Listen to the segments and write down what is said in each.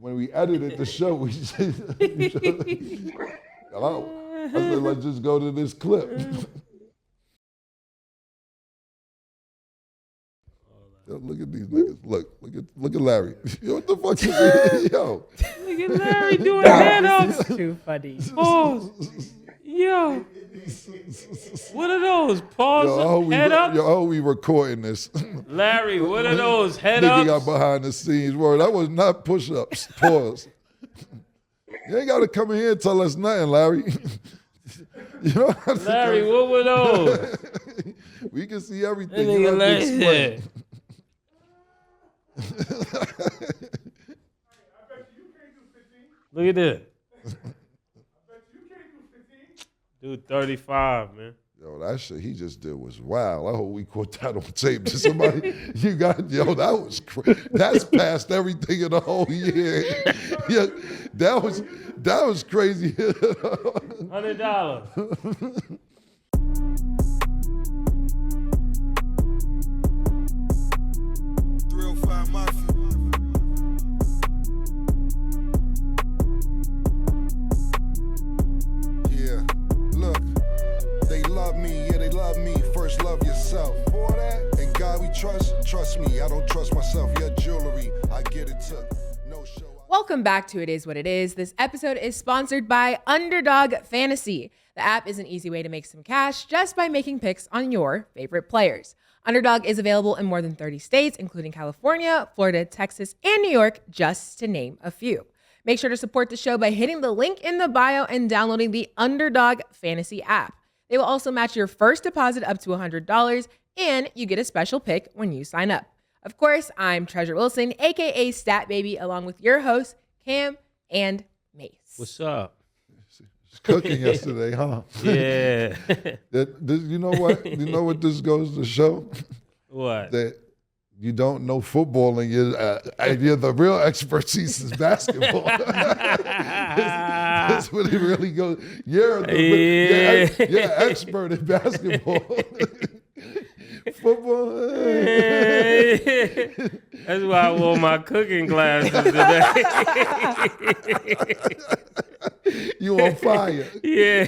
when we edited the show, I said, let's just go to this clip. Yo, look at these niggas. Look at Larry. Yo, what the fuck is he? Yo. Look at Larry doing head-ups. This is too funny. Pause. Yo. What are those? Pause. Head-ups? Yo, how we recording this? Larry, what are those? Nigga Head-ups? got behind the scenes. Word, that was not push-ups. Pause. You ain't got to come in here and tell us nothing, Larry. You know what Larry, what were those? We can see everything. That You nigga have to Larry explain. Look at this. Dude, 35, man. Yo, that shit he just did was wild. I hope we caught that on tape. To somebody, that was that's past everything in the whole year. Yeah, that was crazy. $100. Yeah, look, they love me, yeah, they love me. First love yourself. For that, and God we trust me. I don't trust myself. Your jewelry, I get it took. No show. Welcome back to It Is What It Is. This episode is sponsored by Underdog Fantasy. The app is an easy way to make some cash just by making picks on your favorite players. Underdog is available in more than 30 states, including California, Florida, Texas, and New York, just to name a few. Make sure to support the show by hitting the link in the bio and downloading the Underdog Fantasy app. They will also match your first deposit up to $100, and you get a special pick when you sign up. Of course, I'm Treasure Wilson, aka Stat Baby, along with your hosts, Cam and Mase. What's up? Cooking yesterday, huh? Yeah. You know what? You know what this goes to show? What? That you don't know football and you're the real expertise is basketball. That's what it really goes. You're expert in basketball. Football. That's why I wore my cooking glasses today. You on fire. Yeah.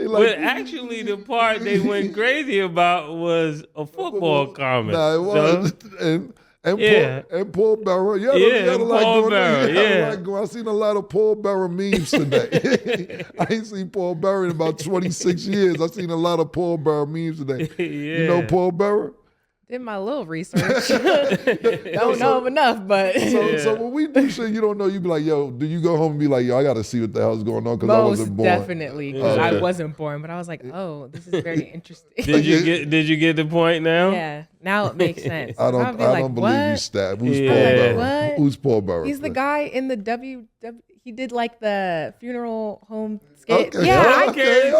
Like, But actually, the part they went crazy about was a football comment. Nah, it was. So, And Paul Bearer. Yeah, Paul Bearer, I seen a lot of Paul Bearer memes today. I ain't seen Paul Bearer in about 26 years. I seen a lot of Paul Bearer memes today. You know Paul Bearer? Did my little research. Don't know him enough, but. So when we do shit you don't know, you be like, yo, do you go home and be like, yo, I got to see what the hell's going on because I wasn't born? Most definitely, because I wasn't born, but I was like, oh, this is very interesting. Did you get the point now? Yeah, now it makes sense. I don't believe you, Stab. Who's Paul Bearer? What? Who's Paul Bearer? He's the guy in the he did like the funeral home skit. Okay. Yeah, Okay.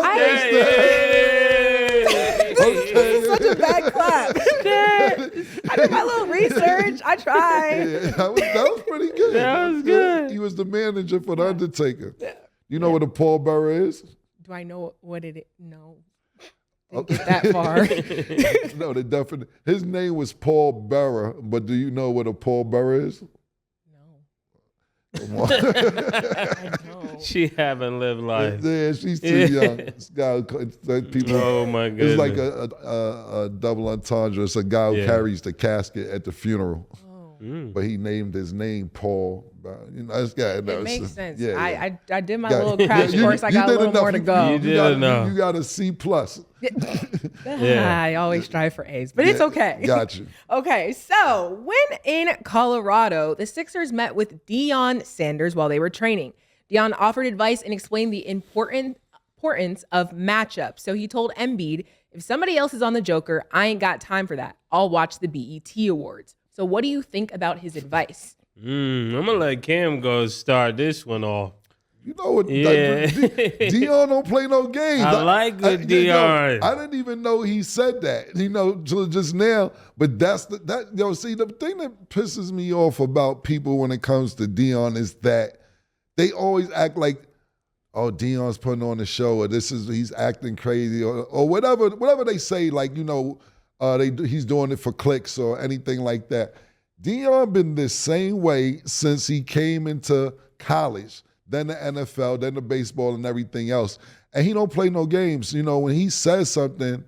Such a bad clap. I did my little research. I tried. Yeah, that was pretty good. That was good. He was the manager for The Undertaker. You know what a Paul Bearer is? Do I know what it is? No. Didn't get that far. No, the definite. His name was Paul Bearer, but do you know what a Paul Bearer is? Come on. I know. She haven't lived life. Yeah, she's too young. This guy, people. Oh my goodness. It's like a double entendre. It's a guy who carries the casket at the funeral, but he named his name Paul. You know, this guy. It makes sense. Yeah. I did my little crash course. I got a little more to go. You did enough. You got a C+. I always strive for A's, but it's okay. Got you. Okay, so when in Colorado, the Sixers met with Deion Sanders while they were training. Deion offered advice and explained the importance of matchups. So he told Embiid, if somebody else is on the Joker, I ain't got time for that. I'll watch the BET Awards. So what do you think about his advice? I'm going to let Cam go start this one off. You know what? Yeah. Deion don't play no games. I like good Deion. I didn't even know he said that, till just now. But see, the thing that pisses me off about people when it comes to Deion is that they always act like, oh, Deion's putting on the show, or he's acting crazy, or whatever they say, like, he's doing it for clicks or anything like that. Dion been the same way since he came into college, then the NFL, then the baseball and everything else. And he don't play no games. You know, when he says something,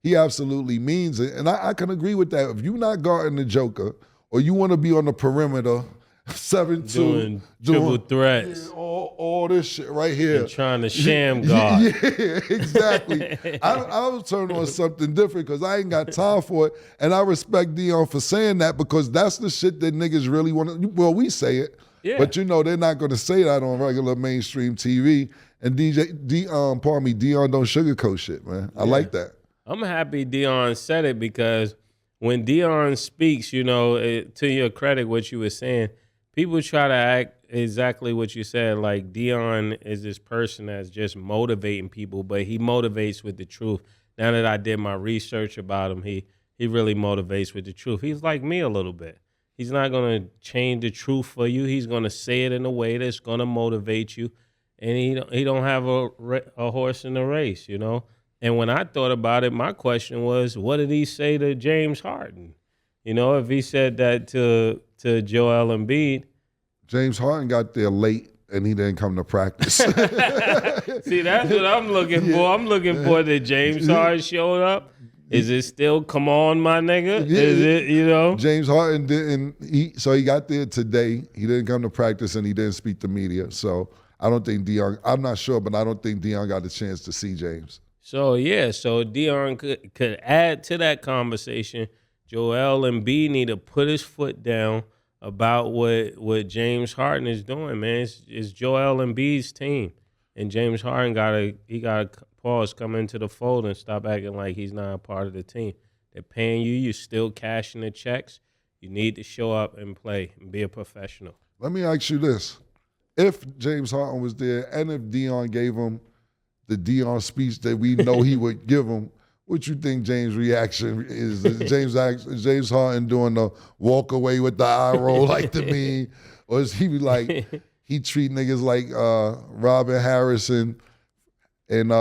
he absolutely means it. And I can agree with that. If you're not guarding the Joker or you want to be on the perimeter, 7-2, doing triple threats. All this shit right here. And trying to sham guard. Yeah, exactly. I was turning on something different because I ain't got time for it. And I respect Dion for saying that because that's the shit that niggas really want to. Well, we say it. Yeah. But you know, they're not going to say that on regular mainstream TV. And Dion don't sugarcoat shit, man. I like that. I'm happy Dion said it because when Dion speaks, you know, to your credit, what you were saying, people try to act exactly what you said. Like Dion is this person that's just motivating people, but he motivates with the truth. Now that I did my research about him, he really motivates with the truth. He's like me a little bit. He's not going to change the truth for you. He's going to say it in a way that's going to motivate you. And he don't have a horse in the race, you know. And when I thought about it, my question was, what did he say to James Harden? You know, if he said that to Joel Embiid. James Harden got there late and he didn't come to practice. See, that's what I'm looking for. I'm looking for that James Harden showed up. Is it still, come on, my nigga? Yeah. Is it, you know? James Harden didn't, so he got there today. He didn't come to practice and he didn't speak to media. So I don't think Dion, I'm not sure, but I don't think Dion got a chance to see James. So, yeah, so Dion could add to that conversation. Joel Embiid need to put his foot down about what James Harden is doing, man. It's Joel Embiid's team. And James Harden got to pause, come into the fold and stop acting like he's not a part of the team. They're paying you. You're still cashing the checks. You need to show up and play and be a professional. Let me ask you this. If James Harden was there and if Dion gave him the Dion speech that we know he would give him, what you think James' reaction is? James Harden doing the walk away with the eye roll like the meme? Or is he like, he treat niggas like Robin Harrison and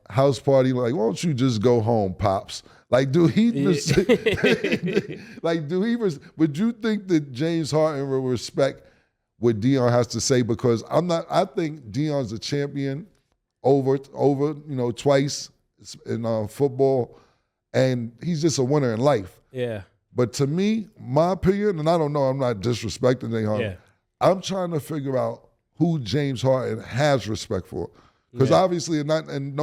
House Party like, why don't you just go home, Pops? Like, would you think that James Harden will respect what Dion has to say? Because I think Dion's a champion over, twice in football, and he's just a winner in life. Yeah. But to me, my opinion, and I don't know, I'm not disrespecting James Harden. Yeah. I'm trying to figure out who James Harden has respect for. Because obviously, nothing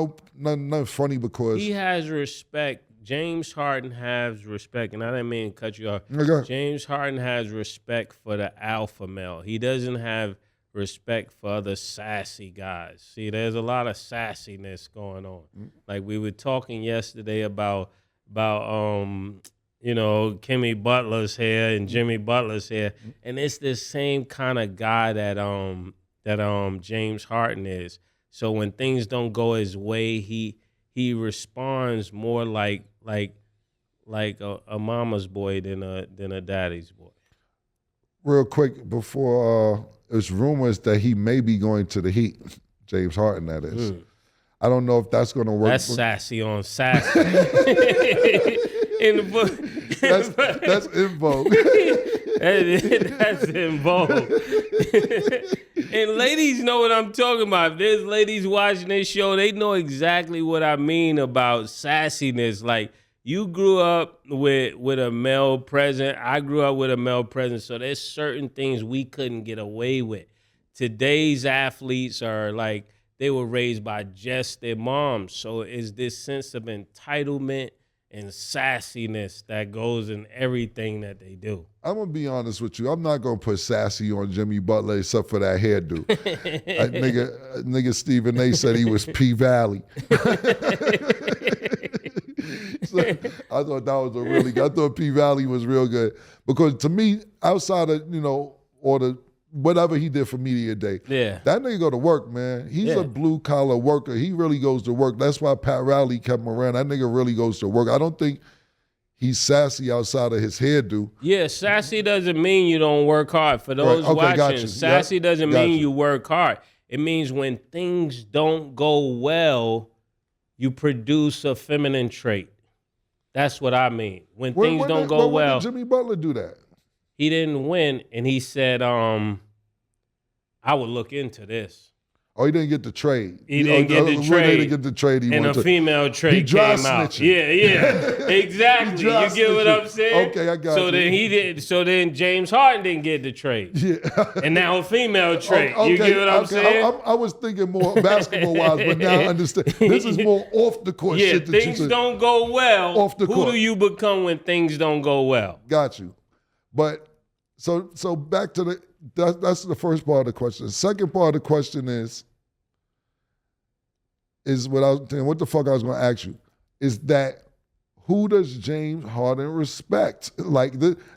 funny because he has respect. James Harden has respect, and I didn't mean to cut you off. Okay. James Harden has respect for the alpha male. He doesn't have respect for other sassy guys. See, there's a lot of sassiness going on. Like we were talking yesterday about Kimmy Butler's hair and Jimmy Butler's hair, and it's the same kind of guy that James Harden is. So when things don't go his way, he responds more like a mama's boy than a daddy's boy. Real quick, before there's rumors that he may be going to the Heat. James Harden, that is. I don't know if that's going to work. That's sassy on sassy. In the book. That's in vogue. That's in vogue. And ladies know what I'm talking about. If there's ladies watching this show, they know exactly what I mean about sassiness. Like, you grew up with a male presence. I grew up with a male presence. So there's certain things we couldn't get away with. Today's athletes are like, they were raised by just their moms. So it's this sense of entitlement and sassiness that goes in everything that they do. I'm going to be honest with you. I'm not going to put sassy on Jimmy Butler except for that hairdo. nigga Stephen A. said he was P-Valley. So I thought that was I thought P-Valley was real good. Because to me, outside of, or the whatever he did for Media Day, that nigga go to work, man. He's a blue-collar worker. He really goes to work. That's why Pat Riley kept him around. That nigga really goes to work. I don't think he's sassy outside of his hairdo. Yeah, sassy doesn't mean you don't work hard. For those watching, sassy doesn't mean you work hard. It means when things don't go well, you produce a feminine trait. That's what I mean. When When things don't did- go when well, did Jimmy Butler do that? he didn't win, and he said, I would look into this. Oh, he didn't get the trade. He didn't get the He trade. didn't get the trade. He And a wanted to. female trade He dry came out. snitching. Yeah, exactly. He dry You get what snitching. I'm saying? Okay, I got so you. Then he did. So then James Harden didn't get the trade. Yeah. And now a female trade. Okay, You get what I'm saying? I was thinking more basketball-wise, but now I understand. This is more off the court Yeah, shit. That things you said. don't go well. Off the Who court. do you become when things don't go well? Got you. But so back to that's the first part of the question. The second part of the question is what I was thinking, what the fuck I was going to ask you is that who does James Harden respect? Like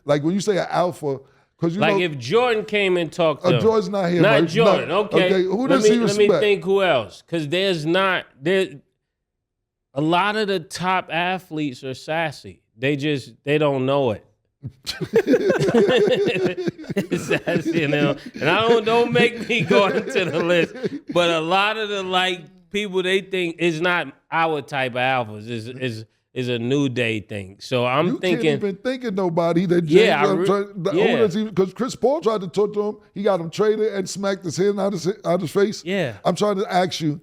when you say an alpha, because you Like know if Jordan came and talked to him. Jordan's not here. Not right? Jordan. No. Okay. Who does he respect? Let me think who else. Because a lot of the top athletes are sassy. They don't know it. Sassy and I don't make me go into the list, but a lot of the people they think is not our type of alphas is a new day thing. So I'm You thinking, can't even think of nobody that because Chris Paul tried to talk to him, he got him traded and smacked his hand out his face. Yeah. I'm trying to ask you,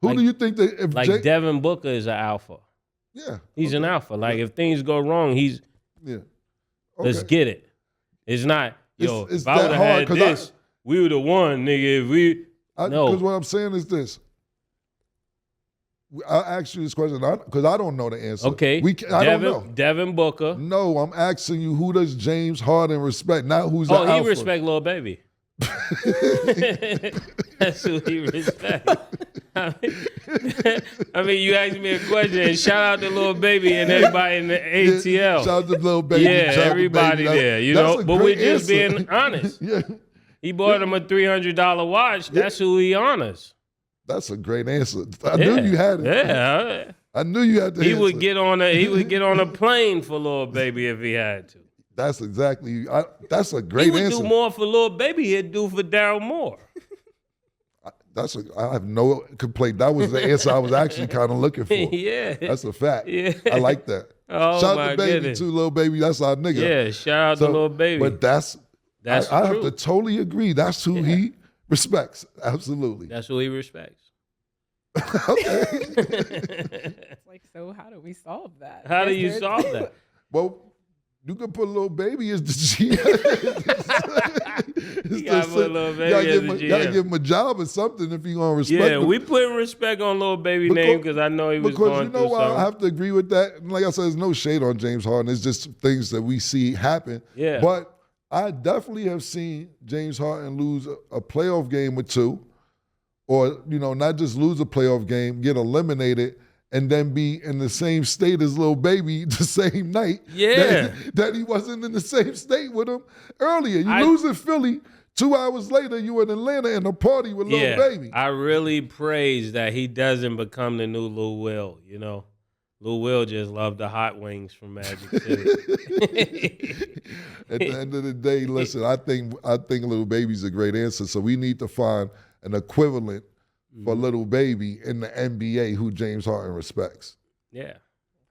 who Like- do you think that if Devin Booker is an alpha. yeah, He's an alpha. Like if things go wrong, he's yeah. let's Okay. get it. It's not It's if I that would have hard, had 'cause this, we would have won, nigga. If we no. Because what I'm saying is this. I'll ask you this question because I don't know the answer. Okay, I don't know. Devin Booker. No, I'm asking you who does James Harden respect, not who's Oh, the he alpha. respect Lil Baby. That's who he respect. I mean, you asked me a question, and shout out to Lil Baby and everybody in the ATL. Yeah, shout out to Lil Baby. Yeah, shout out to everybody Baby. there, you That's know. a But we're great just answer. being honest. Yeah, He bought him a $300 watch. That's who he honors. that's a great answer. I knew you had it. Yeah. I knew you had the He answer. would get on a plane for Lil Baby if he had to. That's exactly. That's a He great would answer. do more for Lil Baby he'd do for Daryl Moore. I have no complaint. That was the answer I was actually kind of looking for. Yeah. That's a fact. Yeah. I like that. Oh, shout my out to Baby goodness. too, Lil Baby. That's our nigga. Yeah, shout out to Lil Baby. But that's I have true. to totally agree. That's who he respects. Absolutely. That's who he respects. It's like, so how do we solve that? How do Yes, you there's- solve that? Well, you can put Lil Baby as the GM. You gotta put Lil Baby as the GM. Gotta give him a job or something if you gonna respect Yeah, him. we putting respect on Lil Baby name because I know he was Because going you know through why something. I have to agree with that. And like I said, there's no shade on James Harden. It's just things that we see happen. Yeah. But I definitely have seen James Harden lose a playoff game or two, or not just lose a playoff game, get eliminated, and then be in the same state as Lil Baby the same night. Yeah. that he wasn't in the same state with him earlier. You lose in Philly, 2 hours later you in Atlanta in a party with Lil Baby. I really praise that he doesn't become the new Lil Will, Lil Will just loved the hot wings from Magic City. At the end of the day, listen, I think Lil Baby's a great answer. So we need to find an equivalent for Lil Baby in the NBA who James Harden respects. Yeah.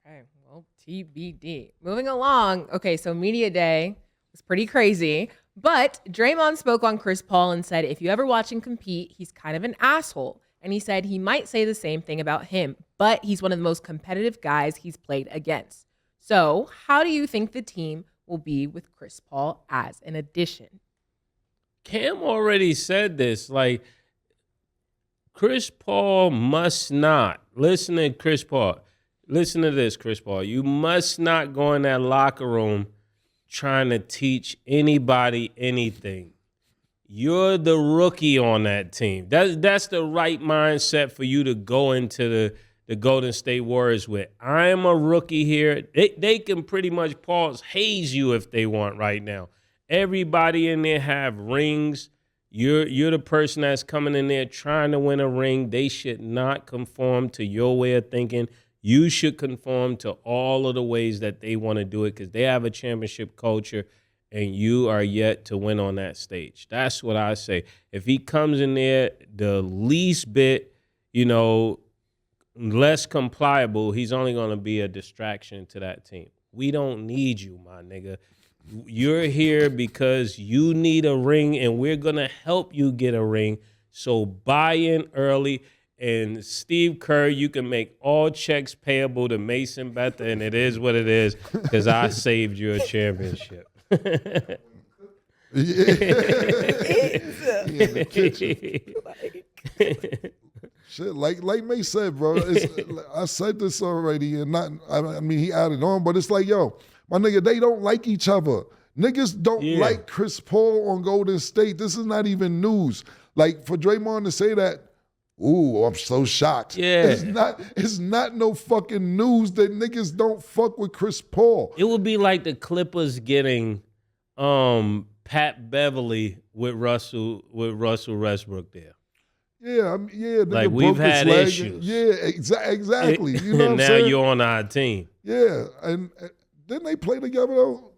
Okay, well, TBD. Moving along. Okay, so Media Day was pretty crazy, but Draymond spoke on Chris Paul and said, if you ever watch him compete, he's kind of an asshole. And he said he might say the same thing about him, but he's one of the most competitive guys he's played against. So how do you think the team will be with Chris Paul as an addition? Cam already said this, Chris Paul must not, listen to Chris Paul, listen to this, Chris Paul, you must not go in that locker room trying to teach anybody anything. You're the rookie on that team. That's the right mindset for you to go into the Golden State Warriors with. I am a rookie here. They can pretty much haze you if they want right now. Everybody in there have rings. You're the person that's coming in there trying to win a ring. They should not conform to your way of thinking. You should conform to all of the ways that they want to do it because they have a championship culture and you are yet to win on that stage. That's what I say. If he comes in there the least bit, less compliable, he's only going to be a distraction to that team. We don't need you, my nigga. You're here because you need a ring, and we're going to help you get a ring. So buy in early. And Steve Kerr, you can make all checks payable to Mason Betha, and it is what it is because I saved you a championship. Shit, like May said, bro. I said this already, and I mean, he added on, but it's like, yo, my nigga, they don't like each other. Niggas don't like Chris Paul on Golden State. This is not even news. Like, for Draymond to say that, ooh, I'm so shocked. Yeah. It's not no fucking news that niggas don't fuck with Chris Paul. It would be like the Clippers getting Pat Beverly with Russell Westbrook there. Yeah, nigga like we've broke his had leg. issues. Yeah, exactly. You know what I'm now saying? you're on our team. Yeah, and didn't they play together though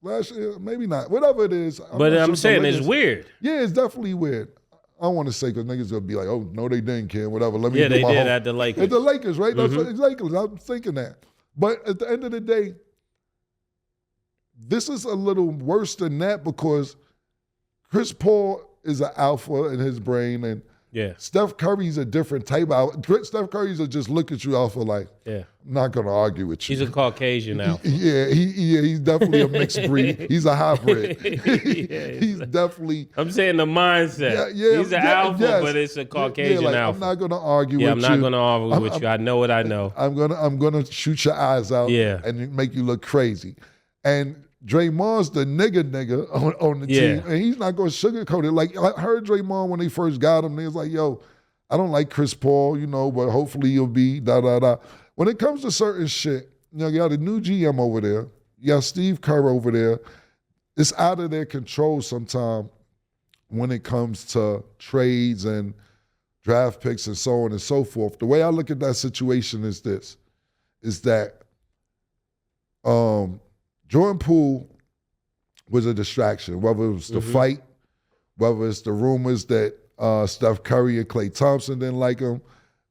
last year? Maybe not. Whatever it is. But I'm sure saying it's weird. Yeah, it's definitely weird. I don't want to say because niggas gonna be like, oh no, they didn't care. Whatever. Let me. Yeah, do they my did homework. at the Lakers. At the Lakers, right? That's what, exactly. I'm thinking that. But at the end of the day, this is a little worse than that because Chris Paul is an alpha in his brain, and Steph Curry's a different type of alpha. Steph Curry's will just look at you alpha like, I'm not gonna argue with you. He's a Caucasian alpha. He's definitely a mixed breed. He's a hybrid. He's definitely. I'm saying the mindset. He's an alpha, but it's a Caucasian like, alpha. I'm not gonna argue with you. I'm not gonna argue with you. I know what I know. I'm gonna shoot your eyes out and make you look crazy. And Draymond's the nigga on the team, and he's not gonna sugarcoat it. Like, I heard Draymond when they first got him, they was like, yo, I don't like Chris Paul, but hopefully you'll be da-da-da. When it comes to certain shit, you got a new GM over there, you got Steve Kerr over there. It's out of their control sometimes when it comes to trades and draft picks and so on and so forth. The way I look at that situation is this, is that Jordan Poole was a distraction, whether it was the fight, whether it's the rumors that Steph Curry and Klay Thompson didn't like him.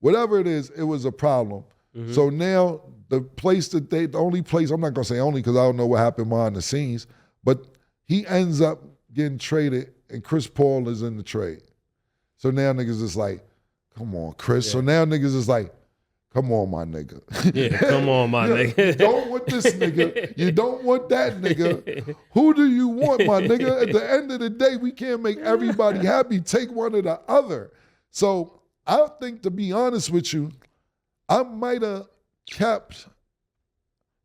Whatever it is, it was a problem. So now the only place, I'm not going to say only because I don't know what happened behind the scenes, but he ends up getting traded and Chris Paul is in the trade. So now niggas is like, come on, Chris. So now niggas is like, come on, my nigga. Yeah, come on, my nigga. You don't want this nigga. You don't want that nigga. Who do you want, my nigga? At the end of the day, we can't make everybody happy. Take one or the other. So I think, to be honest with you, I might have kept,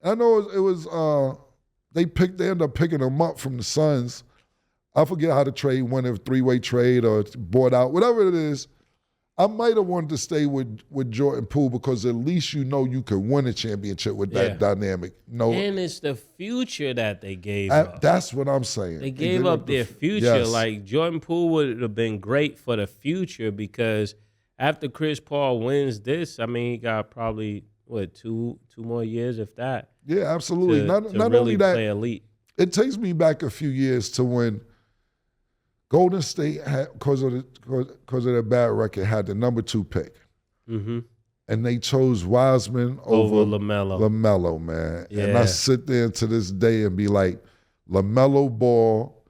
I know it was they ended up picking him up from the Suns. I forget how the trade went, if three-way trade or bought out, whatever it is. I might have wanted to stay with Jordan Poole because at least you can win a championship with that dynamic. No, and it's the future that they gave up. That's what I'm saying. They gave up their future. Yes. Like, Jordan Poole would have been great for the future because after Chris Paul wins this, I mean, he got probably, two more years, if that. Yeah, absolutely. To not really only that, play elite. It takes me back a few years to when Golden State, because of their bad record, had the number 2 pick. And they chose Wiseman over LaMelo. LaMelo, man. Yeah. And I sit there to this day and be like, LaMelo Ball,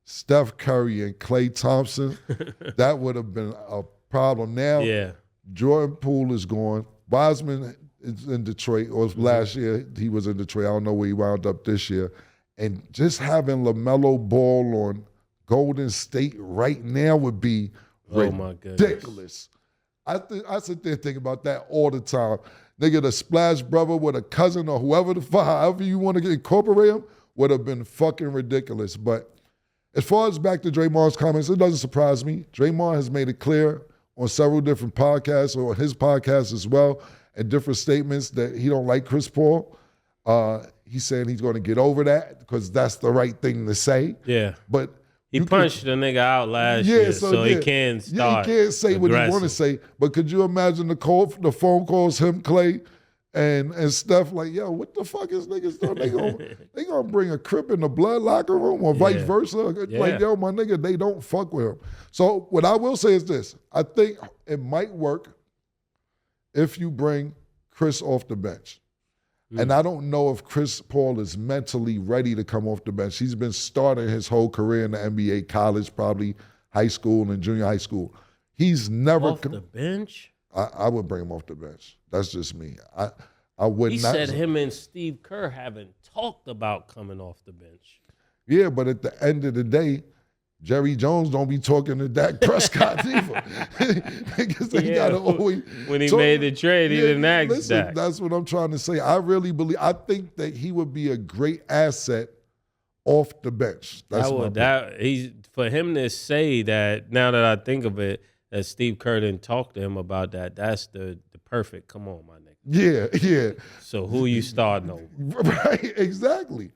Steph Curry, and Klay Thompson, that would have been a problem. Now, Jordan Poole is gone. Wiseman is in Detroit, or last year he was in Detroit. I don't know where he wound up this year. And just having LaMelo Ball on Golden State right now would be ridiculous. I sit there and think about that all the time. Nigga, the Splash Brother with a cousin or whoever the fuck, however you want to incorporate him, would have been fucking ridiculous. But as far as back to Draymond's comments, it doesn't surprise me. Draymond has made it clear on several different podcasts, or on his podcast as well, and different statements that he don't like Chris Paul. He's saying he's going to get over that because that's the right thing to say. Yeah. But he punched the nigga out last year, so he can't start. He can't say what he want to say. But could you imagine the phone calls, him, Klay, and Steph, like, yo, what the fuck is niggas doing? They gonna bring a Crip in the blood locker room or vice versa? Like, yo, my nigga, they don't fuck with him. So what I will say is this. I think it might work if you bring Chris off the bench. And I don't know if Chris Paul is mentally ready to come off the bench. He's been starting his whole career in the NBA, college, probably high school and junior high school. He's never Off the bench? I would bring him off the bench. That's just me. I would He not. said him and Steve Kerr haven't talked about coming off the bench. Yeah, but at the end of the day, Jerry Jones don't be talking to Dak Prescott either. Because they gotta always when he talk. made the trade, he didn't ask Listen, Dak. that's what I'm trying to say. I think that he would be a great asset off the bench. That's For him to say that, now that I think of it, that Steve Kerr didn't talk to him about that, that's the perfect, come on, my nigga. Yeah. So who you starting over? Right, exactly.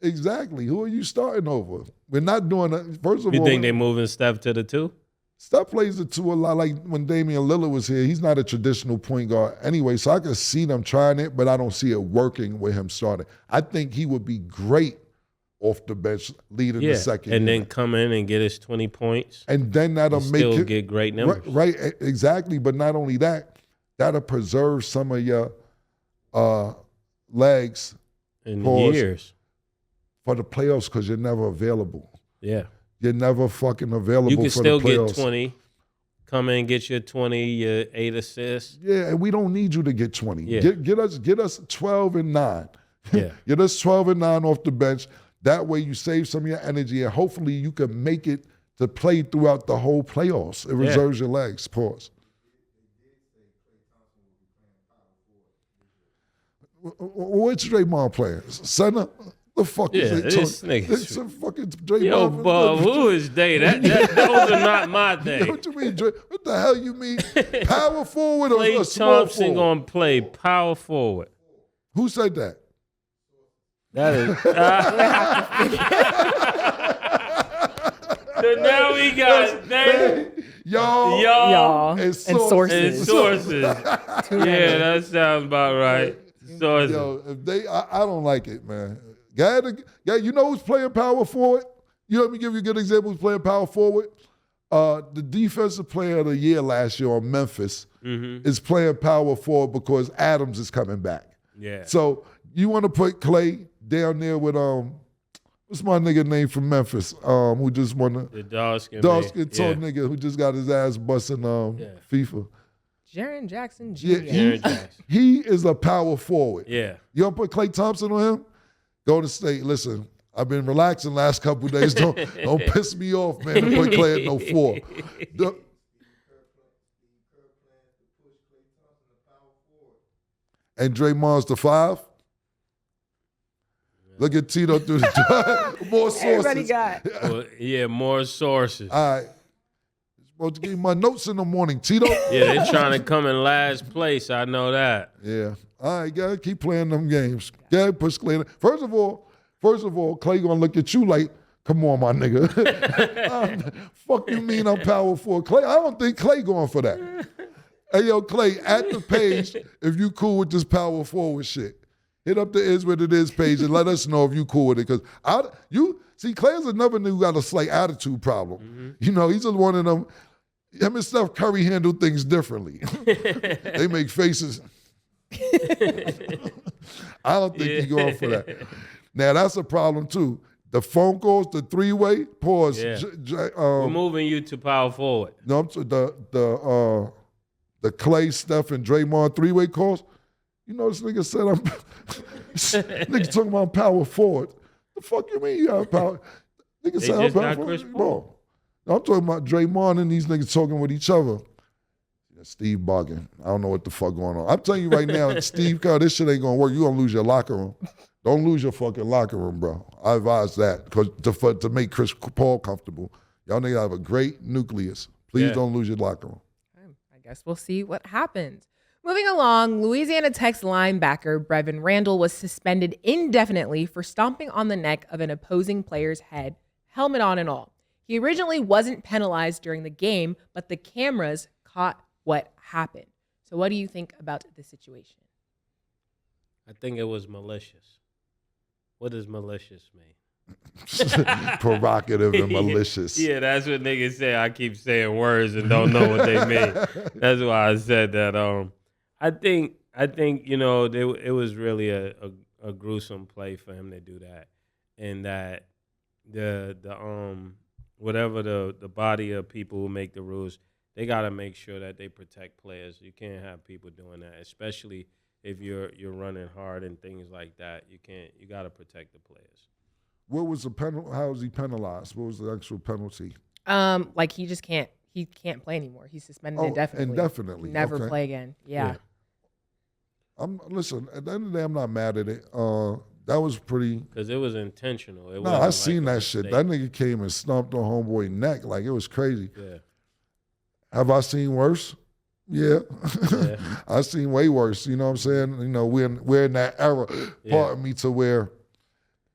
Who are you starting over? We're not doing that. First of all, You think they moving Steph to the 2? Steph plays the 2 a lot. Like when Damian Lillard was here, he's not a traditional point guard anyway, so I could see them trying it, but I don't see it working with him starting. I think he would be great off the bench, leading the second and unit. then come in and get his 20 points. And then that'll and make still it get great numbers. Right, exactly. But not only that, that'll preserve some of your legs In Pause. years. for the playoffs because you're never available. Yeah. You're never fucking available You can for still the playoffs. get 20. Come in, get your 20, your 8 assists. Yeah, and we don't need you to get 20. Yeah. Get us 12 and 9. Yeah. Get us 12 and 9 off the bench. That way you save some of your energy and hopefully you can make it to play throughout the whole playoffs. It reserves your legs. Pause. What's Draymond playing? Center? The fuck is it? This nigga. It's a fucking Draymond. Yo, Bob, who is they? Those are not my thing. What you mean? What the hell you mean? Power forward or Klay a small Thompson forward? gonna play power forward. Who said that? That is. So now we got name, Y'all. Y'all And and sources. sources. Yeah, that sounds about right. Sources. Yo, if they, I don't like it, man. You know who's playing power forward? Let me give you a good example who's playing power forward. The defensive player of the year last year on Memphis is playing power forward because Adams is coming back. Yeah. So you want to put Clay down there with what's my nigga name from Memphis? Who just won The dark-skinned tall man. nigga who just got his ass busting FIFA. Jaren Jackson Jr. Yeah, Jaren Jackson. he is a power forward. Yeah. You want to put Klay Thompson on him? Go to state. Listen, I've been relaxing last couple of days. Don't piss me off, man, to put Klay at no 4. And Draymond's the 5. Look at Tito through the door. More sources. Everybody got. Well, yeah, more sources. All right. Supposed to give you my notes in the morning, Tito. Yeah, they're trying to come in last place. I know that. Yeah. All right, gotta keep playing them games. Gotta push Klay. First of all, Klay gonna look at you like, come on, my nigga. Fuck you mean I'm power forward? Klay, I don't think Klay going for that. Hey, yo, Klay, at the page, if you cool with this power forward shit. Hit up the Is What It Is page and let us know if you cool with it. Because Klay is another nigga who got a slight attitude problem. You know, he's just one of them. Him and Steph Curry handle things differently. They make faces. I don't think he's going for that. Now, that's a problem, too. The phone calls, the 3-way, pause. Yeah. We're moving you to power forward. No, the Klay, Steph, and Draymond 3-way calls. You know, this nigga said nigga talking about power forward. The fuck you mean you have power? Nigga said I'm power forward. Bro, I'm talking about Draymond and these niggas talking with each other. Steve bugging. I don't know what the fuck going on. I'm telling you right now, Steve Kerr, this shit ain't gonna work. You gonna lose your locker room. Don't lose your fucking locker room, bro. I advise that because to make Chris Paul comfortable. Y'all niggas have a great nucleus. Please don't lose your locker room. I guess we'll see what happens. Moving along, Louisiana Tech's linebacker Brevin Randall was suspended indefinitely for stomping on the neck of an opposing player's head, helmet on and all. He originally wasn't penalized during the game, but the cameras caught what happened. So what do you think about the situation? I think it was malicious. What does malicious mean? Provocative and malicious. Yeah, that's what niggas say. I keep saying words and don't know what they mean. That's why I said that. I think it was really a gruesome play for him to do that, and that the whatever the body of people who make the rules, they got to make sure that they protect players. You can't have people doing that, especially if you're running hard and things like that. You got to protect the players. What was the penalty? How was he penalized? What was the actual penalty? Like he can't play anymore. He's suspended indefinitely. Indefinitely. Never Okay. play again. Yeah. Listen, at the end of the day, I'm not mad at it. That was pretty. Because it was intentional. No, I seen that shit. That nigga came and stomped on homeboy neck like it was crazy. Yeah. Have I seen worse? Yeah. Yeah. I seen way worse. You know what I'm saying? You know, we're in that era. Part of me to where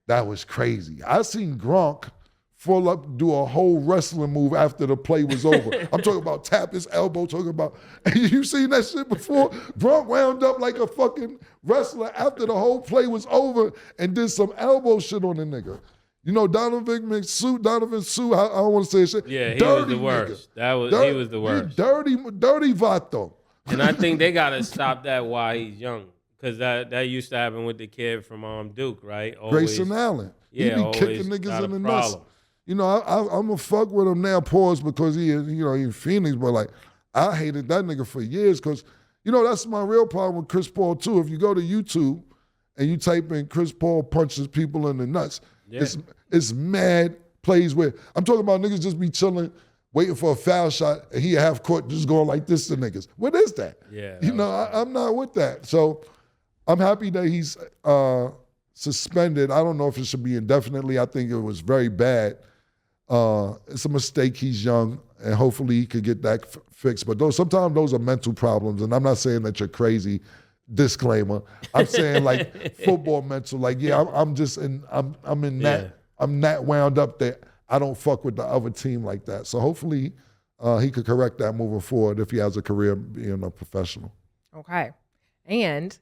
that was crazy. I seen Gronk full up, do a whole wrestling move after the play was over. I'm talking about tap his elbow, talking about, you seen that shit before? Gronk wound up like a fucking wrestler after the whole play was over and did some elbow shit on the nigga. You know, Donovan Sue, I don't want to say shit. Yeah, he dirty was the worst. Nigga. He was the worst. Dirty vato. And I think they got to stop that while he's young. Because that used to happen with the kid from Duke, right? Grayson Allen. Yeah, he be kicking always niggas got in the a nuts. problem. You know, I'm going to fuck with him now, pause, because he in Phoenix, but like, I hated that nigga for years because, you know, that's my real problem with Chris Paul too. If you go to YouTube and you type in Chris Paul punches people in the nuts, it's mad plays where, I'm talking about niggas just be chilling, waiting for a foul shot, and he half court just going like this to niggas. What is that? Yeah. You know, I'm not with that. So I'm happy that he's suspended. I don't know if it should be indefinitely. I think it was very bad. It's a mistake. He's young, and hopefully he could get that fixed. But sometimes those are mental problems, and I'm not saying that you're crazy. Disclaimer. I'm saying like football mental. Like, yeah, I'm in that. Yeah. I'm that wound up that I don't fuck with the other team like that. So hopefully he could correct that moving forward if he has a career being a professional. Okay. And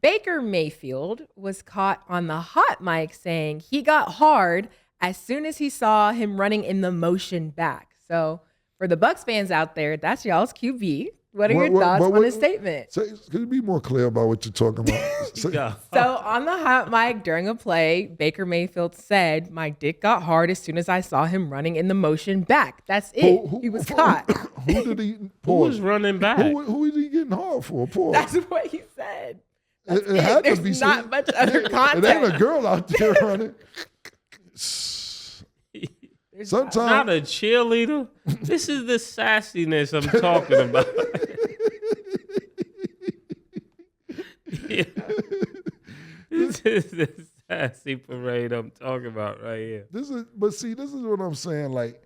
Baker Mayfield was caught on the hot mic saying he got hard as soon as he saw him running in the motion back. So for the Bucs fans out there, that's y'all's QB. What are your thoughts on his statement? So, could you be more clear about what you're talking about? So on the hot mic during a play, Baker Mayfield said, "My dick got hard as soon as I saw him running in the motion back." That's it. He was caught. Who did he? Who was running back? Who is he getting hard for? Pause. That's what he said. It had There's to be not much other context. It ain't a girl out there running. Sometimes Not a cheerleader. This is the sassiness I'm talking about. Yeah. This is the sassy parade I'm talking about right here. this is what I'm saying. Like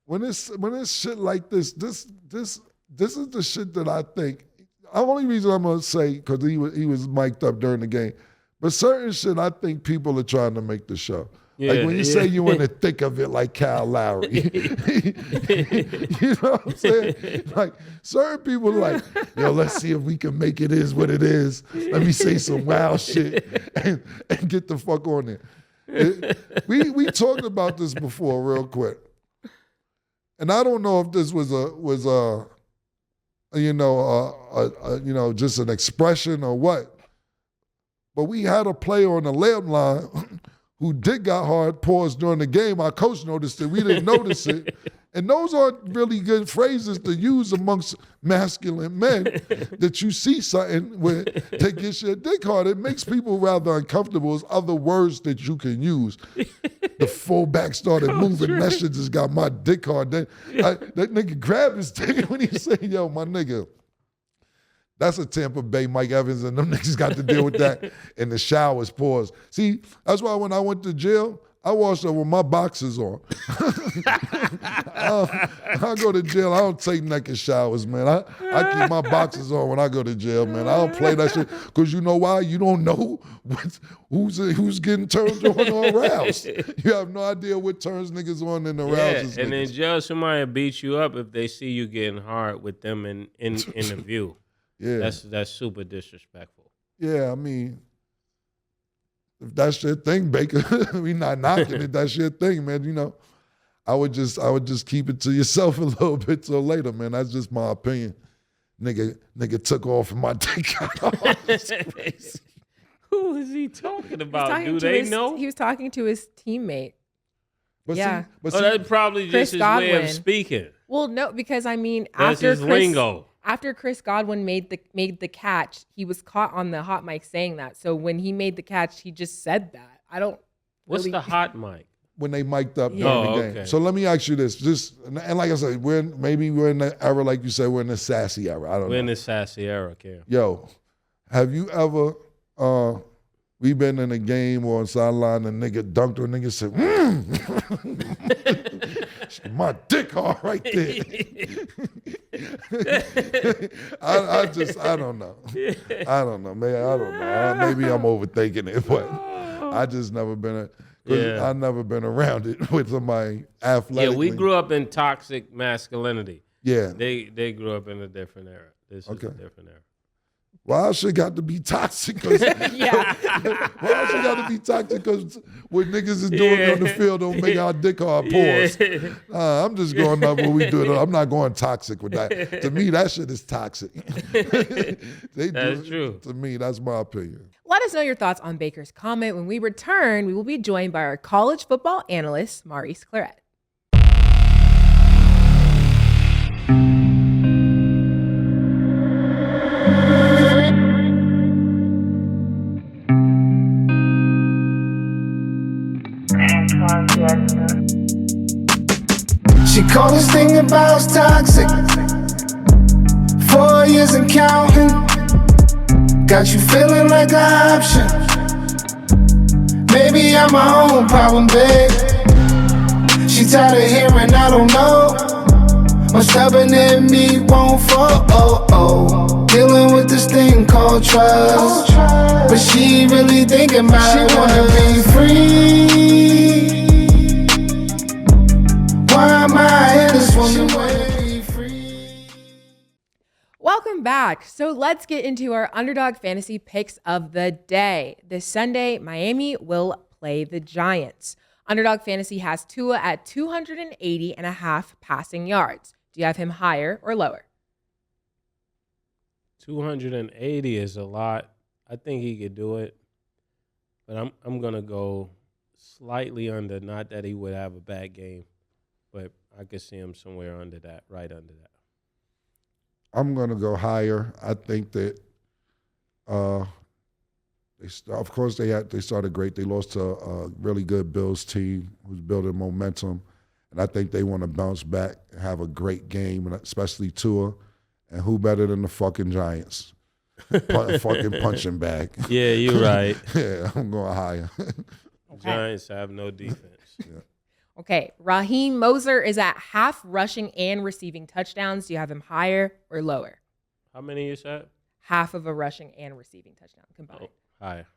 when it's shit like this is the shit that I think. The only reason I'm gonna say because he was mic'd up during the game, but certain shit I think people are trying to make the show. Like when you say you in the thick of it, like Kyle Lowry, you know what I'm saying? Like certain people like, yo, let's see if we can make it is what it is. Let me say some wild shit and get the fuck on there. We talked about this before, real quick, and I don't know if this was just an expression or what, but we had a player on the layup line who did got hard paused during the game. Our coach noticed it. We didn't notice it. And those aren't really good phrases to use amongst masculine men that you see something where they get your dick hard. It makes people rather uncomfortable. There's other words that you can use. The fullback started moving. That shit just got my dick hard. That nigga grabbed his dick when he said, yo, my nigga, that's a Tampa Bay Mike Evans, and them niggas got to deal with that in the showers, pause. See, that's why when I went to jail, I washed up with my boxers on. I go to jail, I don't take naked showers, man. I keep my boxers on when I go to jail, man. I don't play that shit, because you know why? You don't know who's getting turned on or aroused. You have no idea what turns niggas on and arouses and niggas. in jail, somebody will beat you up if they see you getting hard with them in the view. Yeah. That's super disrespectful. Yeah, I mean, if that's your thing, Baker, we not knocking it. That's your thing, man. You know, I would just keep it to yourself a little bit till later, man. That's just my opinion. nigga took off and my dick got off. It's crazy. Who is he talking about? Talking Do to they his- know? He was talking to his teammate. But Yeah. see, but Oh, see, that's probably Chris just his way Godwin. of speaking. Well, no, because I mean, That's his lingo. After Chris Godwin made the catch, he was caught on the hot mic saying that. So when he made the catch, he just said that. I don't. What's really- the hot mic? when they mic'd up during Oh, the game. okay. So let me ask you this. And like I said, we're in the era, like you said, we're in the sassy era. I don't We're in know. the sassy era, Cam. Yo, have you ever we been in a game or on sideline and nigga dunked or nigga said, my dick hard right there. I don't know. I don't know. Maybe I don't know. Maybe I'm overthinking it, but I just never been Yeah. I've never been around it with somebody athletic. Yeah, we grew up in toxic masculinity. Yeah. They grew up in a different era. This is Okay. a different era. Why shit got to be toxic? 'Cause- Yeah. Why shit got to be toxic? Because what niggas is doing on the field don't make our dick hard pause. I'm just going up when we do it. I'm not going toxic with that. To me, that shit is toxic. That's true. To me, that's my opinion. Let us know your thoughts on Baker's comment. When we return, we will be joined by our college football analyst, Maurice Claret. She called this thing about toxic. 4 years and counting. Got you feeling like an option. Maybe I'm my own problem, babe. She tired of hearing I don't know. What's stubborn in me won't fall. Dealing with this thing called trust. But she really thinking about she wanna be free. Why am I here this woman way free? Welcome back. So let's get into our underdog fantasy picks of the day. This Sunday, Miami will play the Giants. Underdog fantasy has Tua at 280.5 passing yards. Do you have him higher or lower? 280 is a lot. I think he could do it, but I'm gonna go slightly under. Not that he would have a bad game, but I could see him somewhere under that, right under that. I'm gonna go higher. I think that of course they started great. They lost to a really good Bills team who's building momentum, and I think they want to bounce back and have a great game, and especially Tua. And who better than the fucking Giants? Fucking punching bag. Yeah, you're right. Yeah, I'm going higher. Giants have no defense. Okay, Raheem Moser is at half rushing and receiving touchdowns. Do you have him higher or lower? How many you said? Half of a rushing and receiving touchdown combined. Oh, higher.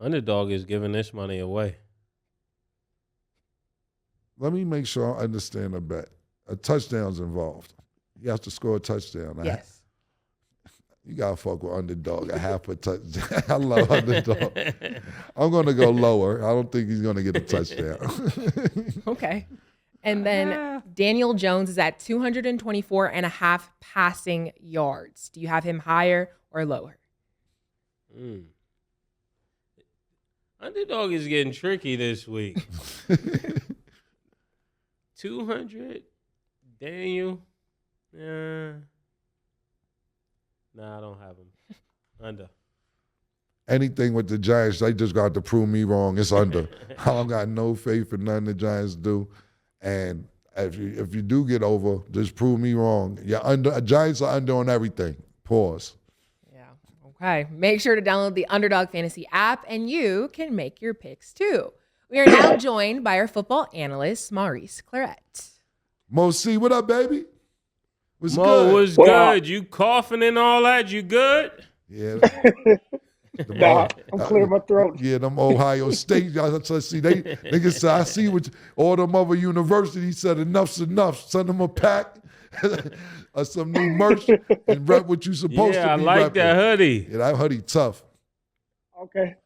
Underdog is giving this money away. Let me make sure I understand a bet. A touchdown's involved. You have to score a touchdown. Yes. You got to fuck with underdog. A half a touchdown. I love underdog. I'm going to go lower. I don't think he's going to get a touchdown. Okay. And then Daniel Jones is at 224.5 passing yards. Do you have him higher or lower? Underdog is getting tricky this week. 200, Daniel. Nah, I don't have him. Under. Anything with the Giants, they just got to prove me wrong. It's under. I don't got no faith in nothing the Giants do. And if you do get over, just prove me wrong. Giants are under on everything. Pause. Yeah. Okay. Make sure to download the Underdog Fantasy app and you can make your picks too. We are now joined by our football analyst, Maurice Claret. Mo C, what up, baby? What's Mo, good? what's good? You coughing and all that? You good? Yeah. Nah, I'm clearing my throat. Yeah, them Ohio State. See, niggas say, I see what all them other universities said, enough's enough. Send them a pack or some new merch and rep what you supposed to be Yeah, I like repping. that hoodie. Yeah, that hoodie tough. Okay.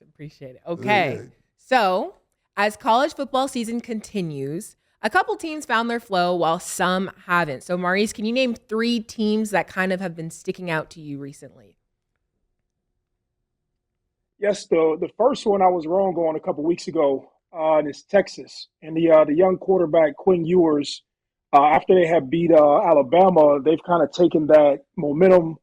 Appreciate it. Okay. So, as college football season continues, A couple teams found their flow while some haven't. So, Maurice, can you name 3 teams that kind of have been sticking out to you recently? Yes, the first one I was wrong on a couple weeks ago, and it's Texas. And the young quarterback, Quinn Ewers, after they have beat Alabama, they've kind of taken that momentum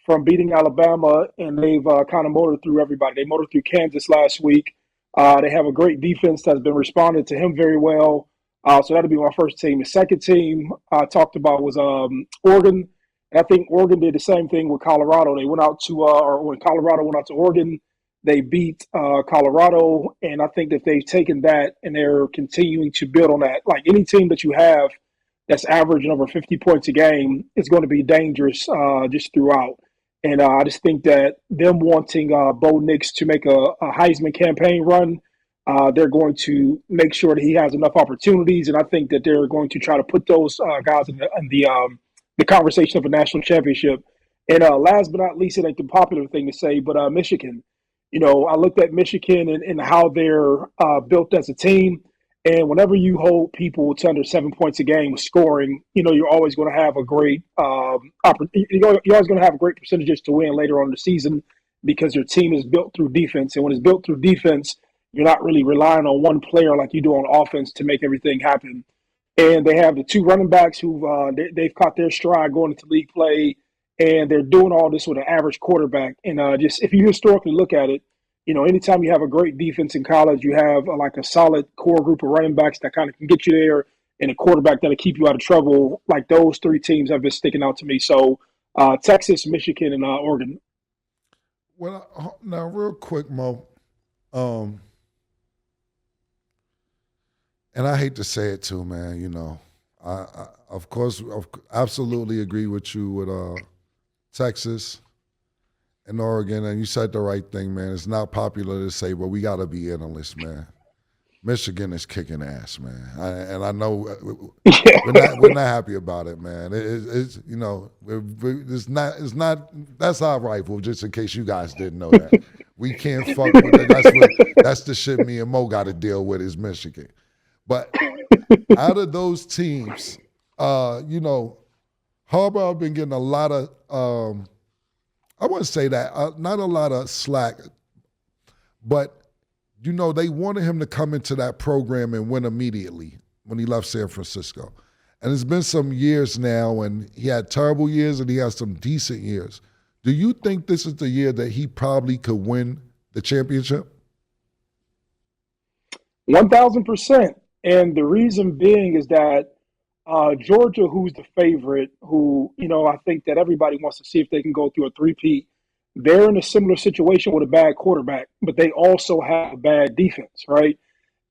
from beating Alabama, and they've kind of motored through everybody. They motored through Kansas last week. They have a great defense that's been responding to him very well. So that'll be my first team. The second team I talked about was Oregon. And I think Oregon did the same thing with Colorado. They went out to, or when Colorado went out to Oregon, they beat Colorado. And I think that they've taken that and they're continuing to build on that. Like any team that you have that's averaging over 50 points a game is going to be dangerous just throughout. And I just think that them wanting Bo Nix to make a Heisman campaign run, they're going to make sure that he has enough opportunities. And I think that they're going to try to put those guys in the conversation of a national championship. And last but not least, it ain't the popular thing to say, but Michigan. You know, I looked at Michigan and how they're built as a team. And whenever you hold people to under 7 points a game scoring, you know, you're always going to have a great you're always going to have great percentages to win later on in the season because your team is built through defense. And when it's built through defense, you're not really relying on one player like you do on offense to make everything happen. And they have the 2 running backs who they've caught their stride going into league play, and they're doing all this with an average quarterback. And just if you historically look at it, you know, anytime you have a great defense in college, you have like a solid core group of running backs that kind of can get you there and a quarterback that'll keep you out of trouble. Like those 3 teams have been sticking out to me. So Texas, Michigan, and Oregon. Well, now real quick, Mo, and I hate to say it too, man, you know, I of course, absolutely agree with you with Texas and Oregon, and you said the right thing, man. It's not popular to say, but we got to be analysts, man. Michigan is kicking ass, man, and I know we're not happy about it, man. It's you know, it's not. That's our rival. Just in case you guys didn't know that, we can't fuck with it. That's the shit me and Mo got to deal with is Michigan. But out of those teams, you know, Harbaugh been getting a lot of. I wouldn't say that, not a lot of slack, but, you know, they wanted him to come into that program and win immediately when he left San Francisco. And it's been some years now, and he had terrible years and he had some decent years. Do you think this is the year that he probably could win the championship? 1,000%. And the reason being is that Georgia, who's the favorite, who, you know, I think that everybody wants to see if they can go through a three-peat, they're in a similar situation with a bad quarterback, but they also have a bad defense, right?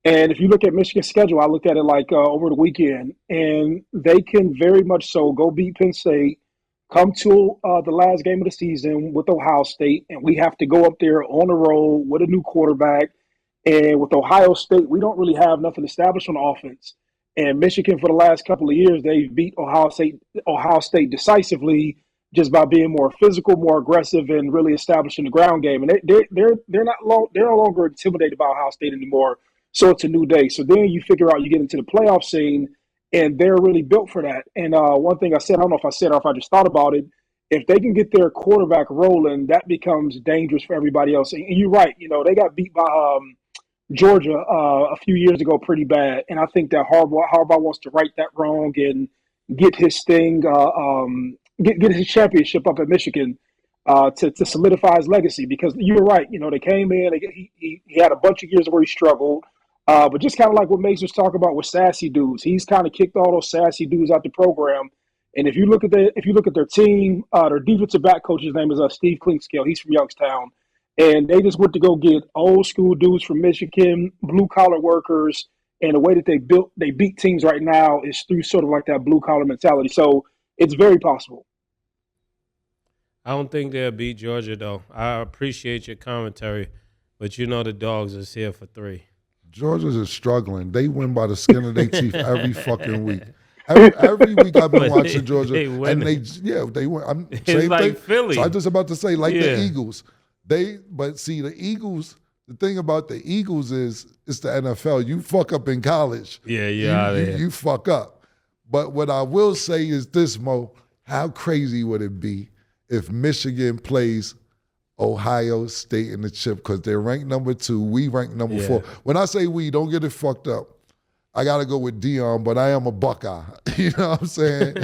And if you look at Michigan's schedule, I looked at it like over the weekend, and they can very much so go beat Penn State, come to the last game of the season with Ohio State, and we have to go up there on the road with a new quarterback. And with Ohio State, we don't really have nothing established on offense. And Michigan, for the last couple of years, they've beat Ohio State decisively just by being more physical, more aggressive, and really establishing the ground game. And they're no longer intimidated by Ohio State anymore. So it's a new day. So then you figure out you get into the playoff scene, and they're really built for that. And one thing I said, I don't know if I said it or if I just thought about it, if they can get their quarterback rolling, that becomes dangerous for everybody else. And you're right, you know, they got beat by Georgia a few years ago pretty bad, and I think that Harbaugh wants to right that wrong and get his thing, get his championship up at Michigan to solidify his legacy. Because you're right, you know, they came in, he had a bunch of years where he struggled, but just kind of like what Mase was talking about with sassy dudes, he's kind of kicked all those sassy dudes out the program. And if you look at their team, their defensive back coach's name is Steve Klinkscale. He's from Youngstown. And they just went to go get old school dudes from Michigan, blue collar workers, and the way that they beat teams right now is through sort of like that blue collar mentality. So it's very possible. I don't think they'll beat Georgia though. I appreciate your commentary, but you know the dogs is here for 3. Georgia's is struggling. They win by the skin of their teeth every fucking week. Every week I've been watching Georgia, they win. And they win. It's like thing. Philly. So I was just about to say, like the Eagles. The Eagles, the thing about the Eagles is it's the NFL. You fuck up in college. Yeah, you fuck up. But what I will say is this, Mo, how crazy would it be if Michigan plays Ohio State in the chip, because they're ranked number 2, we rank number 4. When I say we, don't get it fucked up. I got to go with Dion, but I am a Buckeye. You know what I'm saying?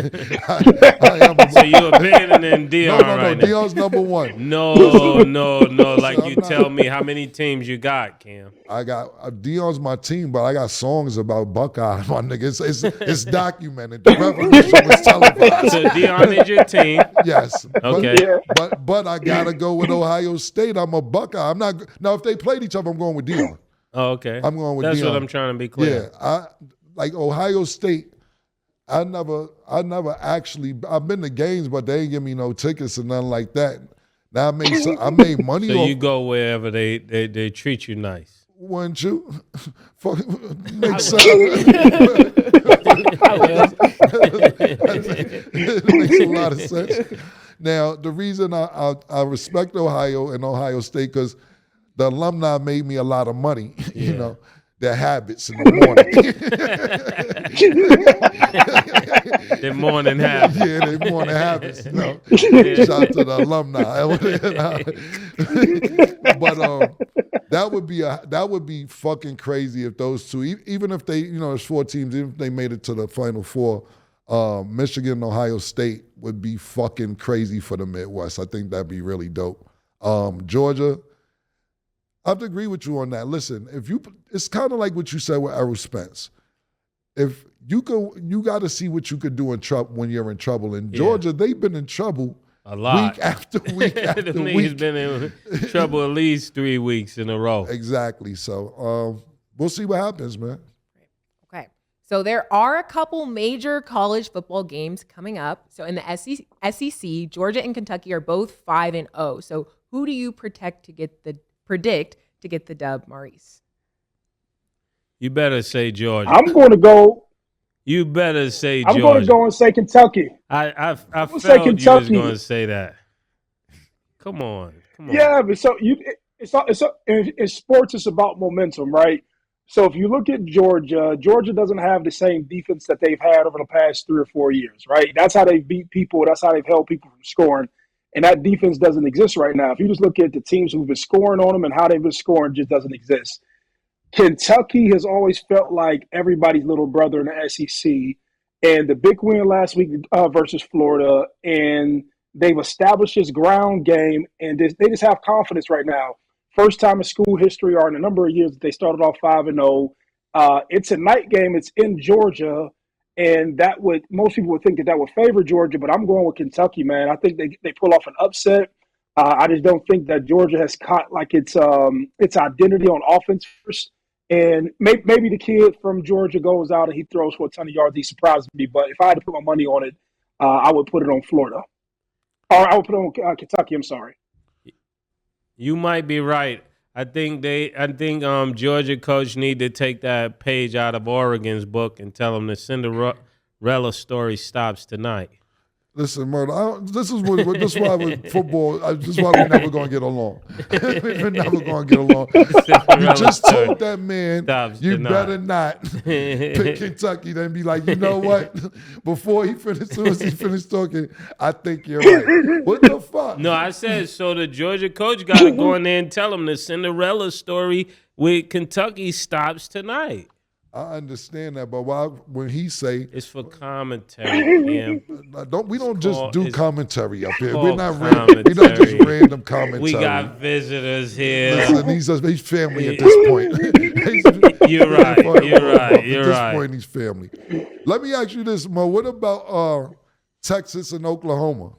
I am a So you're abandoning Dion right now. Dion's number 1. No. Like you tell me how many teams you got, Cam. I got Dion's my team, but I got songs about Buckeye, my nigga. It's documented. The revolution was televised. So Dion is your team. Yes. Okay. But I gotta go with Ohio State. I'm a Buckeye. I'm not now. If they played each other, I'm going with Dion. Oh, okay. I'm going with That's Dion. what I'm trying to be clear. Yeah. I like Ohio State. I never actually. I've been to games, but they ain't give me no tickets or nothing like that. Now I made money. So off, you go wherever they treat you nice. Wouldn't you? Makes sense. It makes a lot of sense. Now, the reason I respect Ohio and Ohio State, because the alumni made me a lot of money, you know, their habits in the morning. Their morning habits. Yeah, their morning habits. You know. Shout out to the alumni. But that would be fucking crazy if those two, even if they, you know, there's 4 teams, even if they made it to the Final Four, Michigan and Ohio State would be fucking crazy for the Midwest. I think that'd be really dope. Georgia, I have to agree with you on that. Listen, it's kind of like what you said with Errol Spence. If you got to see what you could do in trouble when you're in trouble. In Georgia, they've been in trouble a lot, week after week after the week. He's been in trouble at least 3 weeks in a row. Exactly. So we'll see what happens, man. Okay. So there are a couple major college football games coming up. So in the SEC, Georgia and Kentucky are both 5-0. So who do you predict to get the dub, Maurice? You better say Georgia. I'm going to go. You better say Georgia. I'm going to go and say Kentucky. I felt Kentucky. you was going to say that. Come on. Yeah, but so in sports, it's about momentum, right? So if you look at Georgia doesn't have the same defense that they've had over the past 3 or 4 years, right? That's how they've beat people. That's how they've held people from scoring. And that defense doesn't exist right now. If you just look at the teams who've been scoring on them and how they've been scoring, just doesn't exist. Kentucky has always felt like everybody's little brother in the SEC. And the big win last week versus Florida, and they've established this ground game, and they just have confidence right now. First time in school history, or in a number of years, that they started off 5-0. It's a night game. It's in Georgia, and most people would think that would favor Georgia, but I'm going with Kentucky, man. I think they pull off an upset. I just don't think that Georgia has caught like its identity on offense first. And maybe the kid from Georgia goes out and he throws for a ton of yards. He surprised me. But if I had to put my money on it, I would put it on Florida. Or I would put it on Kentucky. I'm sorry. You might be right. I think Georgia coach need to take that page out of Oregon's book and tell them the Cinderella story stops tonight. Listen, Murder, this is why with football, this is why we're never going to get along. We're never going to get along. You just told that man, you better not pick Kentucky, then be like, you know what? Before as soon as he finished talking, I think you're right. What the fuck? No, I said, so the Georgia coach got to go in there and tell him the Cinderella story with Kentucky stops tonight. I understand that, but when he say it's for commentary, we don't just do commentary up here. We're not we don't just random commentary. We got visitors here. Listen, he's family at this point. You're right. At this point, he's family. Let me ask you this, Mo. What about Texas and Oklahoma?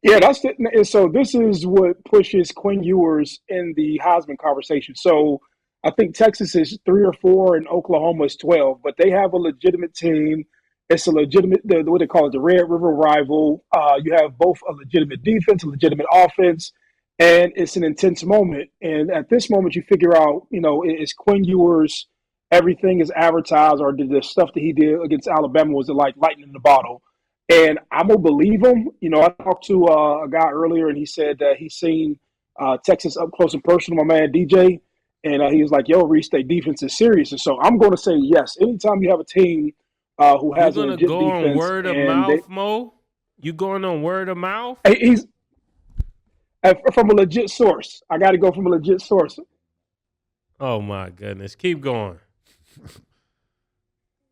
Yeah, so this is what pushes Quinn Ewers in the Heisman conversation. So I think Texas is 3 or 4 and Oklahoma is 12, but they have a legitimate team. It's a legitimate, what they call it, the Red River rival. You have both a legitimate defense, a legitimate offense, and it's an intense moment. And at this moment, you figure out, is Quinn Ewers, everything is advertised, or did the stuff that he did against Alabama, was it like lightning in the bottle? And I'm going to believe him. I talked to a guy earlier, and he said that he's seen Texas up close and personal, my man DJ, and he was like, "Yo, Reese, their defense is serious." And so I'm going to say yes. Anytime you have a team who You're has a gonna legit go on defense, word of and mouth, Mo? You going on word of mouth? he's from a legit source. I got to go from a legit source. Oh my goodness. Keep going.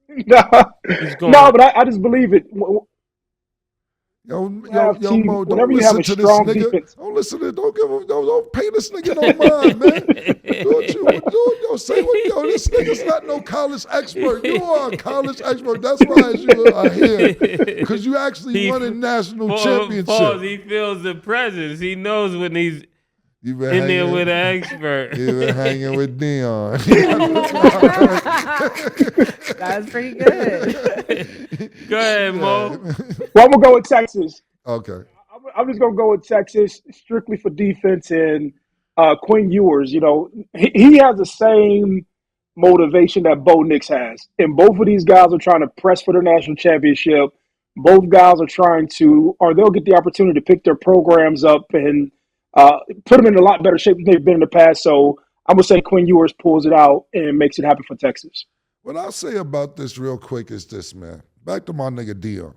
No, He's going. no, but I just believe it. Yo, Have yo, teams, Mo, don't whenever you have listen a to this strong nigga. defense. Don't listen to, don't pay this nigga no mind, man. Do what you do. Yo, say what, yo, this nigga's not no college expert. You are a college expert. That's why you are here, because you actually won a national championship. Pause. He feels the presence. He knows when he's You been in there hanging, with an expert. you been hanging with Dion. That's pretty good. Go ahead, Mo. Well, I'm gonna go with Texas. Okay. I'm just gonna go with Texas strictly for defense and Quinn Ewers. You know, he has the same motivation that Bo Nix has, and both of these guys are trying to press for their national championship. Both guys are trying to, or they'll get the opportunity to pick their programs up and put them in a lot better shape than they've been in the past. So I'm gonna say Quinn Ewers pulls it out and makes it happen for Texas. What I'll say about this real quick is this, man. Back to my nigga Dion.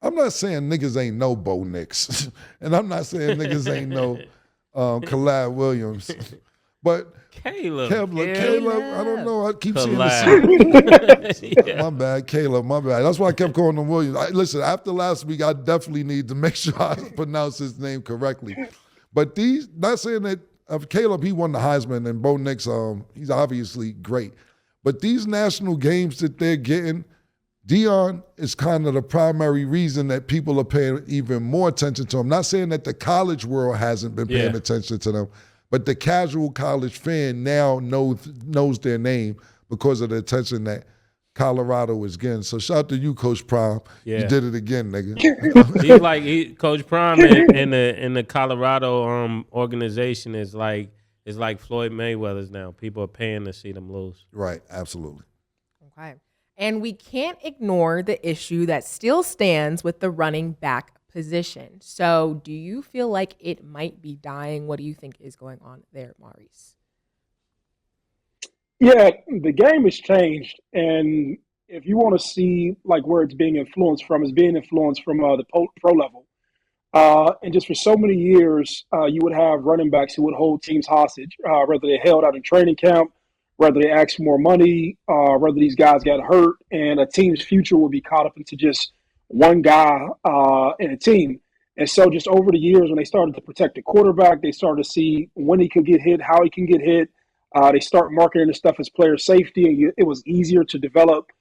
I'm not saying niggas ain't no Bo Nix, and I'm not saying niggas ain't no Khalad Williams, but Caleb. I don't know. I keep seeing Khalad. the My bad, Caleb. My bad. That's why I kept calling him Williams. Listen, after last week, I definitely need to make sure I pronounce his name correctly. But these, not saying that Caleb, he won the Heisman, and Bo Nix, he's obviously great. But these national games that they're getting, Dion is kind of the primary reason that people are paying even more attention to him. Not saying that the college world hasn't been paying attention to them, but the casual college fan now knows their name because of the attention that Colorado is getting. So shout out to you, Coach Prime. Yeah. You did it again, nigga. He's like Coach Prime in the Colorado organization is like Floyd Mayweather's now. People are paying to see them lose. Right, absolutely. Okay. And we can't ignore the issue that still stands with the running back position. So do you feel like it might be dying? What do you think is going on there, Maurice? Yeah, the game has changed, and if you want to see like where it's being influenced from, it's being influenced from the pro level. And just for so many years, you would have running backs who would hold teams hostage, whether they held out in training camp, whether they asked for more money, whether these guys got hurt, and a team's future would be caught up into just one guy in a team. And so just over the years, when they started to protect the quarterback, they started to see when he could get hit, how he can get hit. They start marketing the stuff as player safety, and it was easier to develop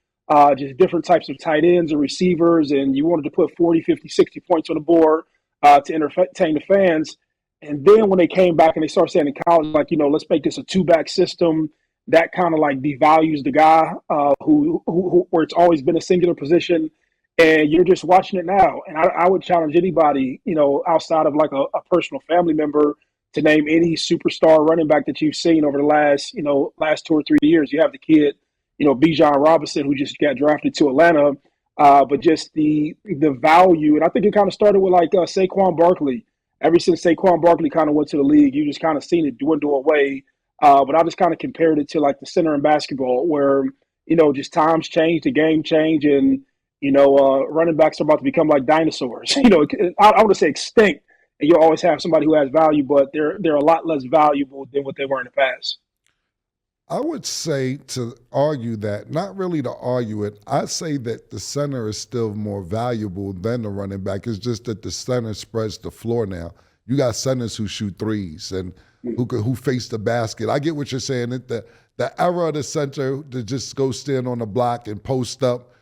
just different types of tight ends and receivers, and you wanted to put 40, 50, 60 points on the board to entertain the fans. And then when they came back and they started saying in college, like, let's make this a two-back system, that kind of like devalues the guy who where it's always been a singular position, and you're just watching it now. And I would challenge anybody, outside of like a personal family member, to name any superstar running back that you've seen over the last 2 or 3 years. You have the kid, Bijan Robinson, who just got drafted to Atlanta. But just the value, and I think it kind of started with like Saquon Barkley. Ever since Saquon Barkley kind of went to the league, you just kind of seen it dwindle away. But I just kind of compared it to like the center in basketball, where just times change, the game change, and running backs are about to become like dinosaurs. I want to say extinct, and you'll always have somebody who has value, but they're a lot less valuable than what they were in the past. I would say, to argue that, not really to argue it, I say that the center is still more valuable than the running back. It's just that the center spreads the floor now. You got centers who shoot threes and who face the basket. I get what you're saying. The era of the center to just go stand on the block and post up,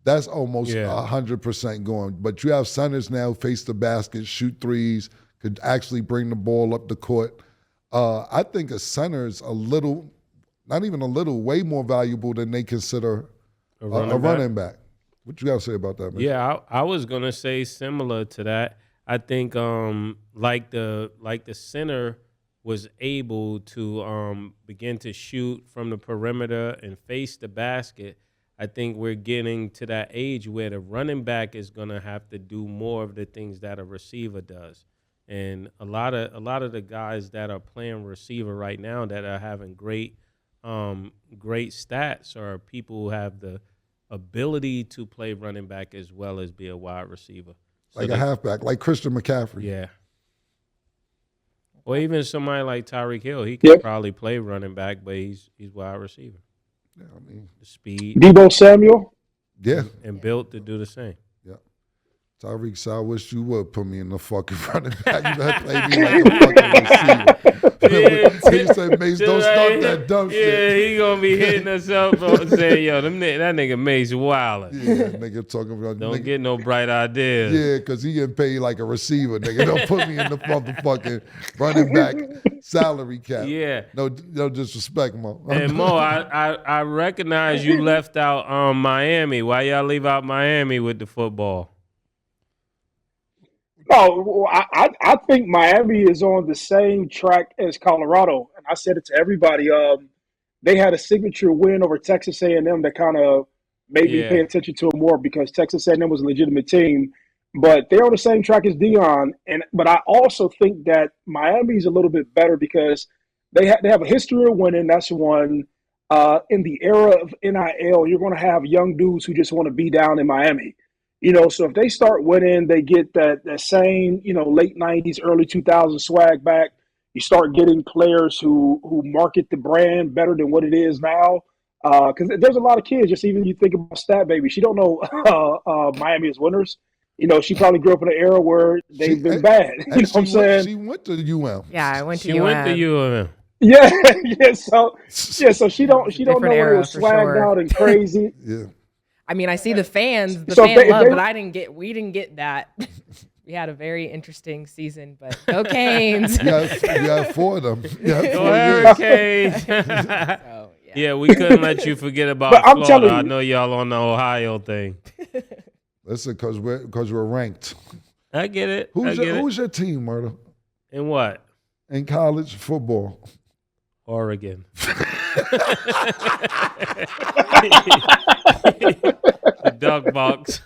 that's almost 100% going. But you have centers now who face the basket, shoot threes, could actually bring the ball up the court. I think a center is not even a little, way more valuable than they consider a running back. What you got to say about that, man? Yeah, I was gonna say similar to that. I think like the center was able to begin to shoot from the perimeter and face the basket. I think we're getting to that age where the running back is gonna have to do more of the things that a receiver does. And a lot of the guys that are playing receiver right now that are having great stats are people who have the ability to play running back as well as be a wide receiver. So Like a halfback, like Christian McCaffrey. Yeah. Or even somebody like Tyreek Hill, he could probably play running back, but he's wide receiver. Yeah, I mean, The speed Debo Samuel. yeah. and built to do the same. Tyreek, I wish you would put me in the fucking running back. You better play me like a fucking receiver. He said, Mase, don't start that dumb shit. Yeah, he gonna be hitting us up saying, yo, that nigga Mase wildin'. Yeah, nigga talking about Don't nigga, get no bright ideas. yeah, because he getting paid like a receiver, nigga. Don't put me in the motherfucking running back salary cap. Yeah. No disrespect, Mo. And Mo, I recognize you left out Miami. Why y'all leave out Miami with the football? No, I think Miami is on the same track as Colorado, and I said it to everybody. They had a signature win over Texas A&M that kind of made me pay attention to it more because Texas A&M was a legitimate team. But they're on the same track as Deion, but I also think that Miami's a little bit better because they have a history of winning. That's one. In the era of NIL, you're going to have young dudes who just want to be down in Miami. So if they start winning, they get that same, late 90s, early 2000s swag back. You start getting players who market the brand better than what it is now. Because there's a lot of kids, just even you think about Stat Baby. She don't know Miami as winners. She probably grew up in an era where they've been bad. You know what I'm saying? She went to UM. Yeah, I went to She UM. went to UM. Yeah. So she don't know when era it was for swagged sure. out and crazy. Yeah. I mean, I see the fans, So fan if love, they- but we didn't get that. We had a very interesting season, but go Canes. You had four of them. You had Go 4 years. Hurricanes. So, Yeah, we couldn't let you forget about But I'm Florida. telling I you- know y'all on the Ohio thing. Listen, because we're ranked. I get it. Who's your team, Murder? In what? In college football. Oregon. The Duck Box.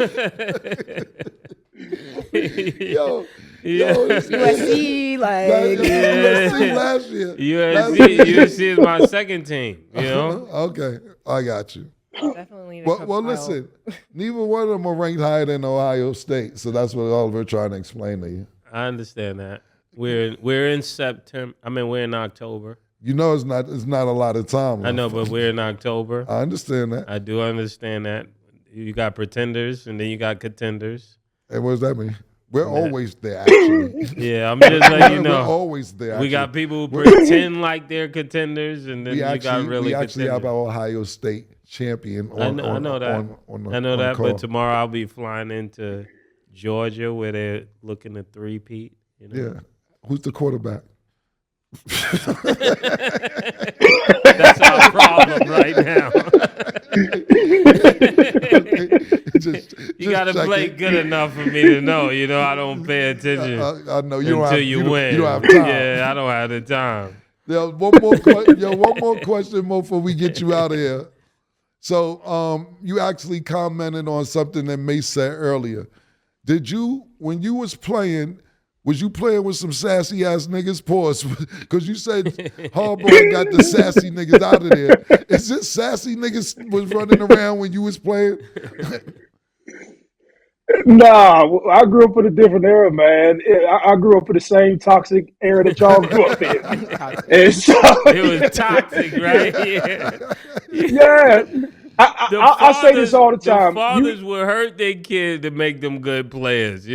Yo, Yeah. USC, USC last year. USC is my second team, Okay, I got you. definitely. Well, listen, neither one of them are ranked higher than Ohio State, so that's what Oliver trying to explain to you. I understand that. We're in September. We're in October. You know, it's not a lot of time. I know, but we're in October. I understand that. I do understand that. You got pretenders, and then you got contenders. And what does that mean? We're always there, actually. Yeah, I'm just letting you know. We're always there. Actually. We got people who pretend like they're contenders, and then we you got really we actually have contenders. our Ohio State champion. I know that. call. But tomorrow I'll be flying into Georgia where they're looking to three-peat. Yeah. Who's the quarterback? That's our problem right now. You got to play good enough for me to know. I don't pay attention I know until you win. You don't have time. Yeah, I don't have the time. Yo, one more question, Mo, before we get you out of here. So, you actually commented on something that Mase said earlier. Did you, when you was you playing with some sassy ass niggas? Pause, because you said Harbaugh got the sassy niggas out of there. Is this sassy niggas was running around when you was playing? Nah, I grew up in a different era, man. I grew up in the same toxic era that y'all grew up in. And so, It was toxic, right? Yeah. yeah. I say this all the time. The fathers will hurt their kids to make them good players,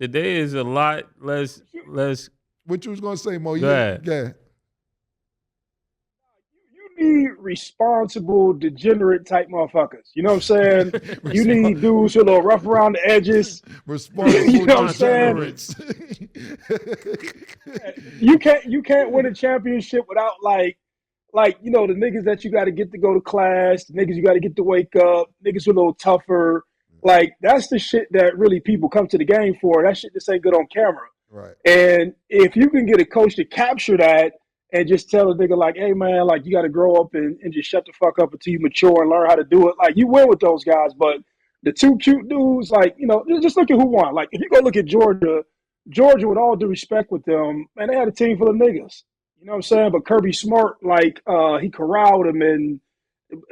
Today is a lot less. What you was gonna say, Mo? Go ahead. Yeah. You need responsible, degenerate type motherfuckers. You know what I'm saying? You need dudes who are a little rough around the edges. Responsible You know what I'm saying? degenerates. You can't win a championship without the niggas that you got to get to go to class, the niggas you got to get to wake up, niggas who are a little tougher. Like, that's the shit that really people come to the game for. That shit just ain't good on camera. Right. And if you can get a coach to capture that and just tell a nigga like, hey man, like you got to grow up and just shut the fuck up until you mature and learn how to do it. Like, you win with those guys, but the two cute dudes, just look at who won. Like, if you go look at Georgia, Georgia, with all due respect with them, man, they had a team full of niggas. You know what I'm saying? But Kirby Smart, like, he corralled them, and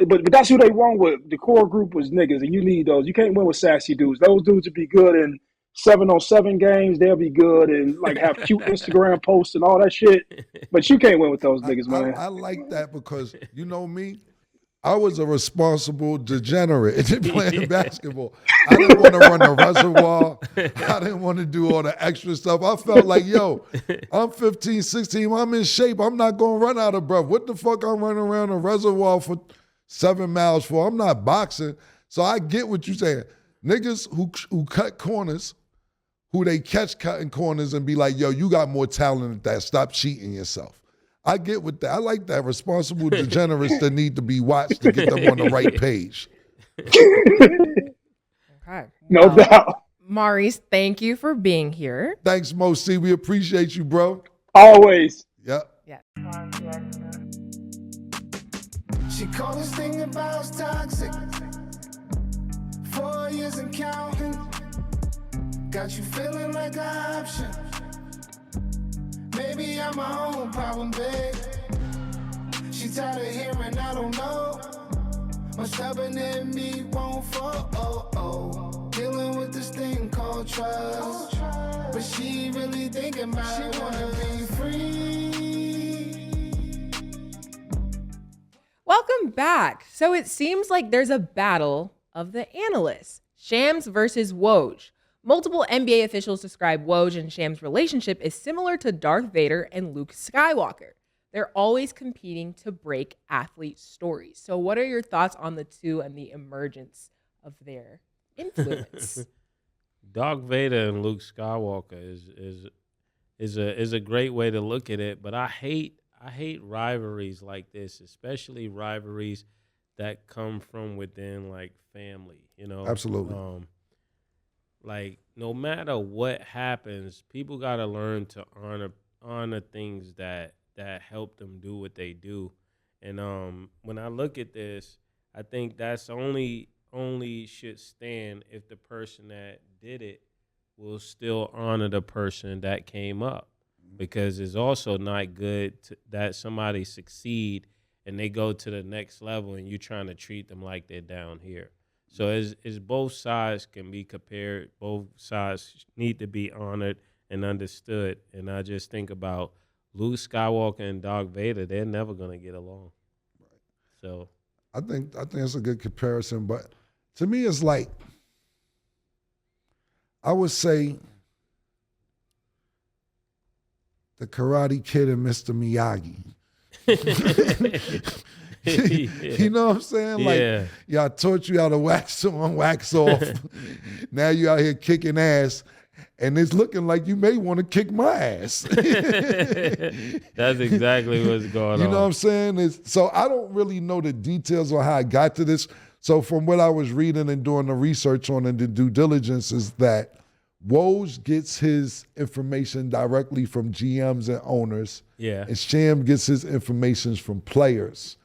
but that's who they won with. The core group was niggas, and you need those. You can't win with sassy dudes. Those dudes would be good in 7-on-7 games. They'll be good and like have cute Instagram posts and all that shit. But you can't win with those niggas, man. I like that because you know me. I was a responsible degenerate in playing basketball. I didn't want to run the reservoir. I didn't want to do all the extra stuff. I felt like, yo, I'm 15, 16. I'm in shape. I'm not going to run out of breath. What the fuck I'm running around a reservoir for 7 miles for? I'm not boxing. So I get what you're saying. Niggas who cut corners, who they catch cutting corners and be like, yo, you got more talent than that. Stop cheating yourself. I get with that. I like that. Responsible degenerates that need to be watched to get them on the right page. Okay. No doubt. Maurice, thank you for being here. Thanks, Mose. We appreciate you, bro. Always. Yep. Yes. She called this thing about toxic. 4 years and counting. Got you feeling like an option. Maybe I'm my own problem, babe. She tired of hearing I don't know. My stubborn in me won't fall. Dealing with this thing called trust. But she really thinking about she wanna be free. Welcome back. So it seems like there's a battle of the analysts. Shams versus Woj. Multiple NBA officials describe Woj and Shams' relationship as similar to Darth Vader and Luke Skywalker. They're always competing to break athlete stories. So what are your thoughts on the two and the emergence of their influence? Darth Vader and Luke Skywalker is a great way to look at it, but I hate rivalries like this, especially rivalries that come from within like family, you know. Absolutely. Like no matter what happens, people gotta learn to honor things that help them do what they do. And when I look at this, I think that's only should stand if the person that did it will still honor the person that came up, because it's also not good that somebody succeed and they go to the next level and you're trying to treat them like they're down here. So as both sides can be compared, both sides need to be honored and understood. And I just think about Luke Skywalker and Darth Vader, they're never going to get along. Right. So I think it's a good comparison, but to me it's like, I would say the Karate Kid and Mr. Miyagi. You know what I'm saying? Like, I taught you how to wax on, wax off. Now you out here kicking ass, and it's looking like you may want to kick my ass. That's exactly what's going on. You know what I'm saying? So I don't really know the details on how I got to this. So from what I was reading and doing the research on and the due diligence is that Woj gets his information directly from GMs and owners. Yeah. And Sham gets his information from players.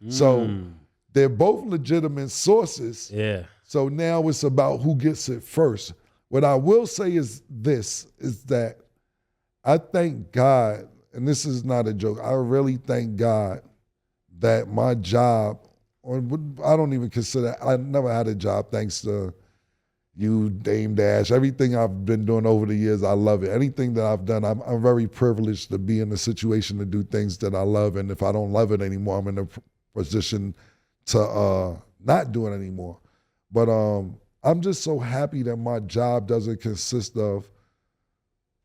So they're both legitimate sources. Yeah. So now it's about who gets it first. What I will say is this, is that I thank God, and this is not a joke, I really thank God that my job, or I don't even consider, I never had a job thanks to you, Dame Dash, everything I've been doing over the years, I love it. Anything that I've done, I'm very privileged to be in a situation to do things that I love. And if I don't love it anymore, I'm in a position to not do it anymore. But I'm just so happy that my job doesn't consist of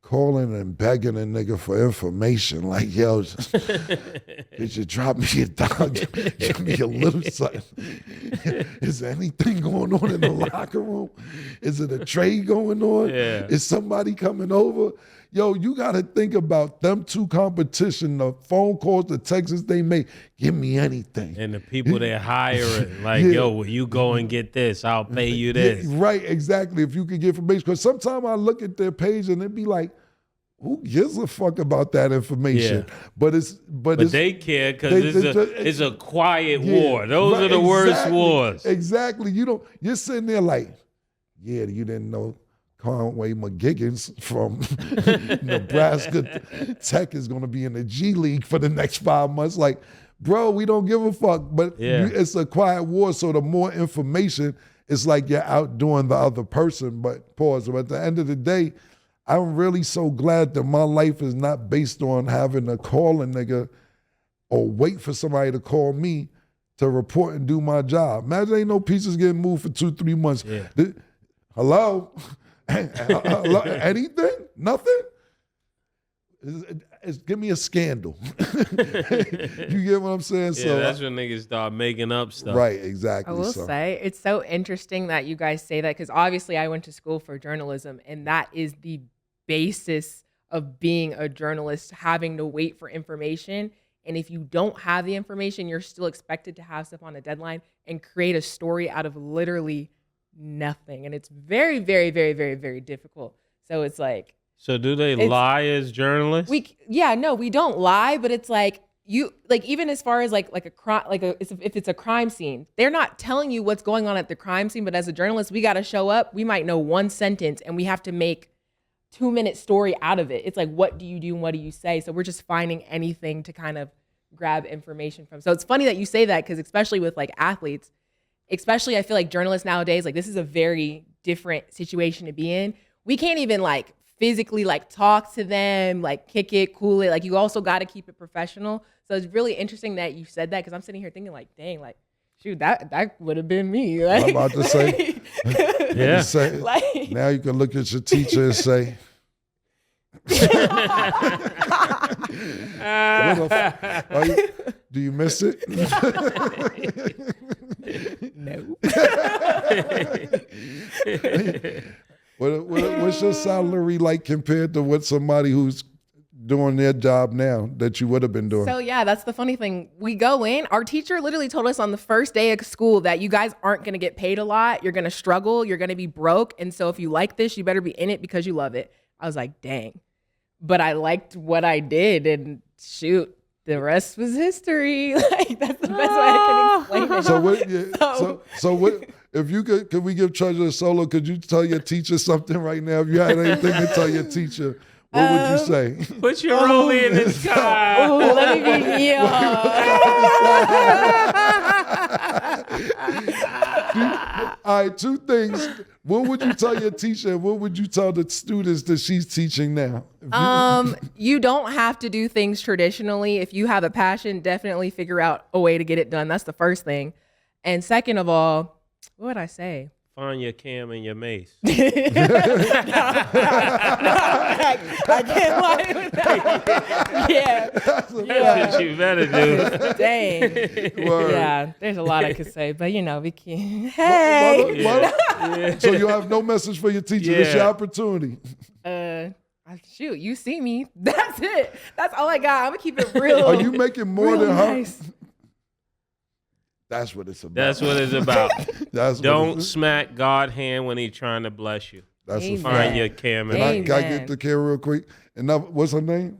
calling and begging a nigga for information. Like, yo, could you drop me a dog? Give me a little something. Is there anything going on in the locker room? Is it a trade going on? Yeah. Is somebody coming over? Yo, you got to think about them two competition, the phone calls, the texts they make. Give me anything. And the people they're hiring, like, yo, will you go and get this? I'll pay you this. Yeah, right, exactly. If you could get information. Because sometimes I look at their page and it'd be like, who gives a fuck about that information? Yeah. But they care because it's a quiet war. Those are the worst wars. Exactly. You're sitting there like, yeah, you didn't know Conway McGiggins from Nebraska Tech is going to be in the G League for the next 5 months. Like, bro, we don't give a fuck. But it's a quiet war, so the more information, it's like you're outdoing the other person. But pause. But at the end of the day, I'm really so glad that my life is not based on having to call a nigga or wait for somebody to call me to report and do my job. Imagine ain't no pieces getting moved for 2-3 months. Yeah. Hello? Hello? Anything? Nothing? Give me a scandal. You get what I'm saying? Yeah, So that's when niggas start making up stuff. right, exactly. I will say it's so interesting that you guys say that because obviously I went to school for journalism and that is the basis of being a journalist, having to wait for information. And if you don't have the information, you're still expected to have stuff on a deadline and create a story out of literally nothing. And it's very, very, very, very, very difficult. So it's like, So do they lie as journalists? we don't lie, but it's like even as far as like a crime, if it's a crime scene, they're not telling you what's going on at the crime scene. But as a journalist, we got to show up. We might know one sentence, and we have to make 2-minute story out of it. It's like, what do you do and what do you say? So we're just finding anything to kind of grab information from. So it's funny that you say that because especially with like athletes, especially I feel like journalists nowadays, like this is a very different situation to be in. We can't even like physically like talk to them, like kick it, cool it. Like you also got to keep it professional. So it's really interesting that you said that because I'm sitting here thinking like, dang, like, shoot, that would have been me. Like, I'm about to say, Yeah. say, like, now you can look at your teacher and say, do you miss it? no. What's your salary like compared to what somebody who's doing their job now that you would have been doing? So yeah, that's the funny thing. We go in, our teacher literally told us on the first day of school that you guys aren't going to get paid a lot. You're going to struggle. You're going to be broke. And so if you like this, you better be in it because you love it. I was like, dang. But I liked what I did and shoot, the rest was history. Like that's the best way I can explain it. So what? Yeah, so what? If you could we give Treasure a solo? Could you tell your teacher something right now? If you had anything to tell your teacher, what would you say? Put your rollie in the sky. Ooh, let me be All right, 2 things. What would you tell your teacher? And what would you tell the students that she's teaching now? You don't have to do things traditionally. If you have a passion, definitely figure out a way to get it done. That's the first thing. And second of all, what would I say? Find your Cam and your Mase. I can't lie with that. Yeah. That's what you better do. Dang. Word. Yeah, there's a lot I could say, but we can't. Hey. What? So you have no message for your teacher. It's your opportunity. Shoot, you see me. That's it. That's all I got. I'm gonna keep it real. Are you making more real than her? nice. That's what it's about. That's what it's about. That's what Don't it's- smack God's hand when he's trying to bless you. That's a Amen. fact. Find your Cam and And I Amen. gotta get the care real quick. And now, what's her name?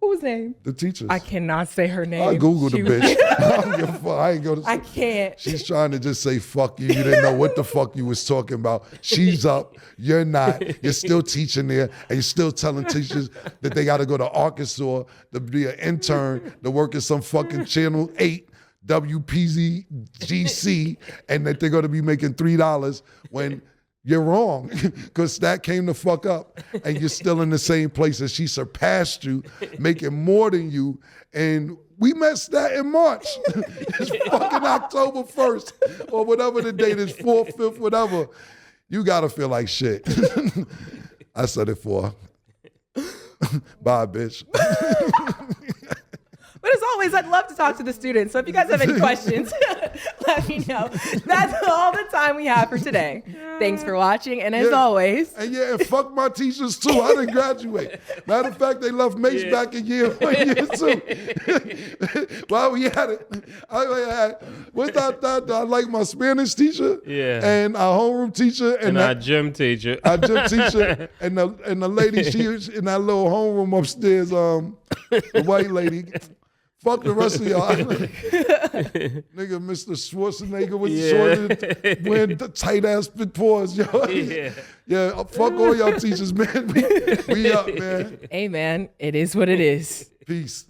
Whose name? The teacher's. I cannot say her name. I Googled the She- bitch. I don't give a fuck. I ain't go to. I can't. She's trying to just say fuck you. You didn't know what the fuck you was talking about. She's up. You're not. You're still teaching there, and you're still telling teachers that they got to go to Arkansas to be an intern to work at some fucking Channel 8 WPZGC, and that they're going to be making $3 when you're wrong, because Stat came to fuck up, and you're still in the same place as she surpassed you, making more than you, and we met Stat in March. It's fucking October 1st, or whatever the date is, 4th, 5th, whatever. You gotta feel like shit. I said it for her. Bye, bitch. But as always, I'd love to talk to the students. So if you guys have any questions, let me know. That's all the time we have for today. Thanks for watching. And as always, And and fuck my teachers too. I didn't graduate. Matter of fact, they left Mase back in year 1, year 2. While we had it, I like my Spanish teacher, and our homeroom teacher, And our gym teacher. our gym teacher, and the lady, she was in that little homeroom upstairs, the white lady. Fuck the rest of y'all. Nigga, Mr. Schwarzenegger with the short, wearing the tight ass fit paws, yo. Yeah, fuck all y'all teachers, man. We up, man. Hey, man, it is what it is. Peace.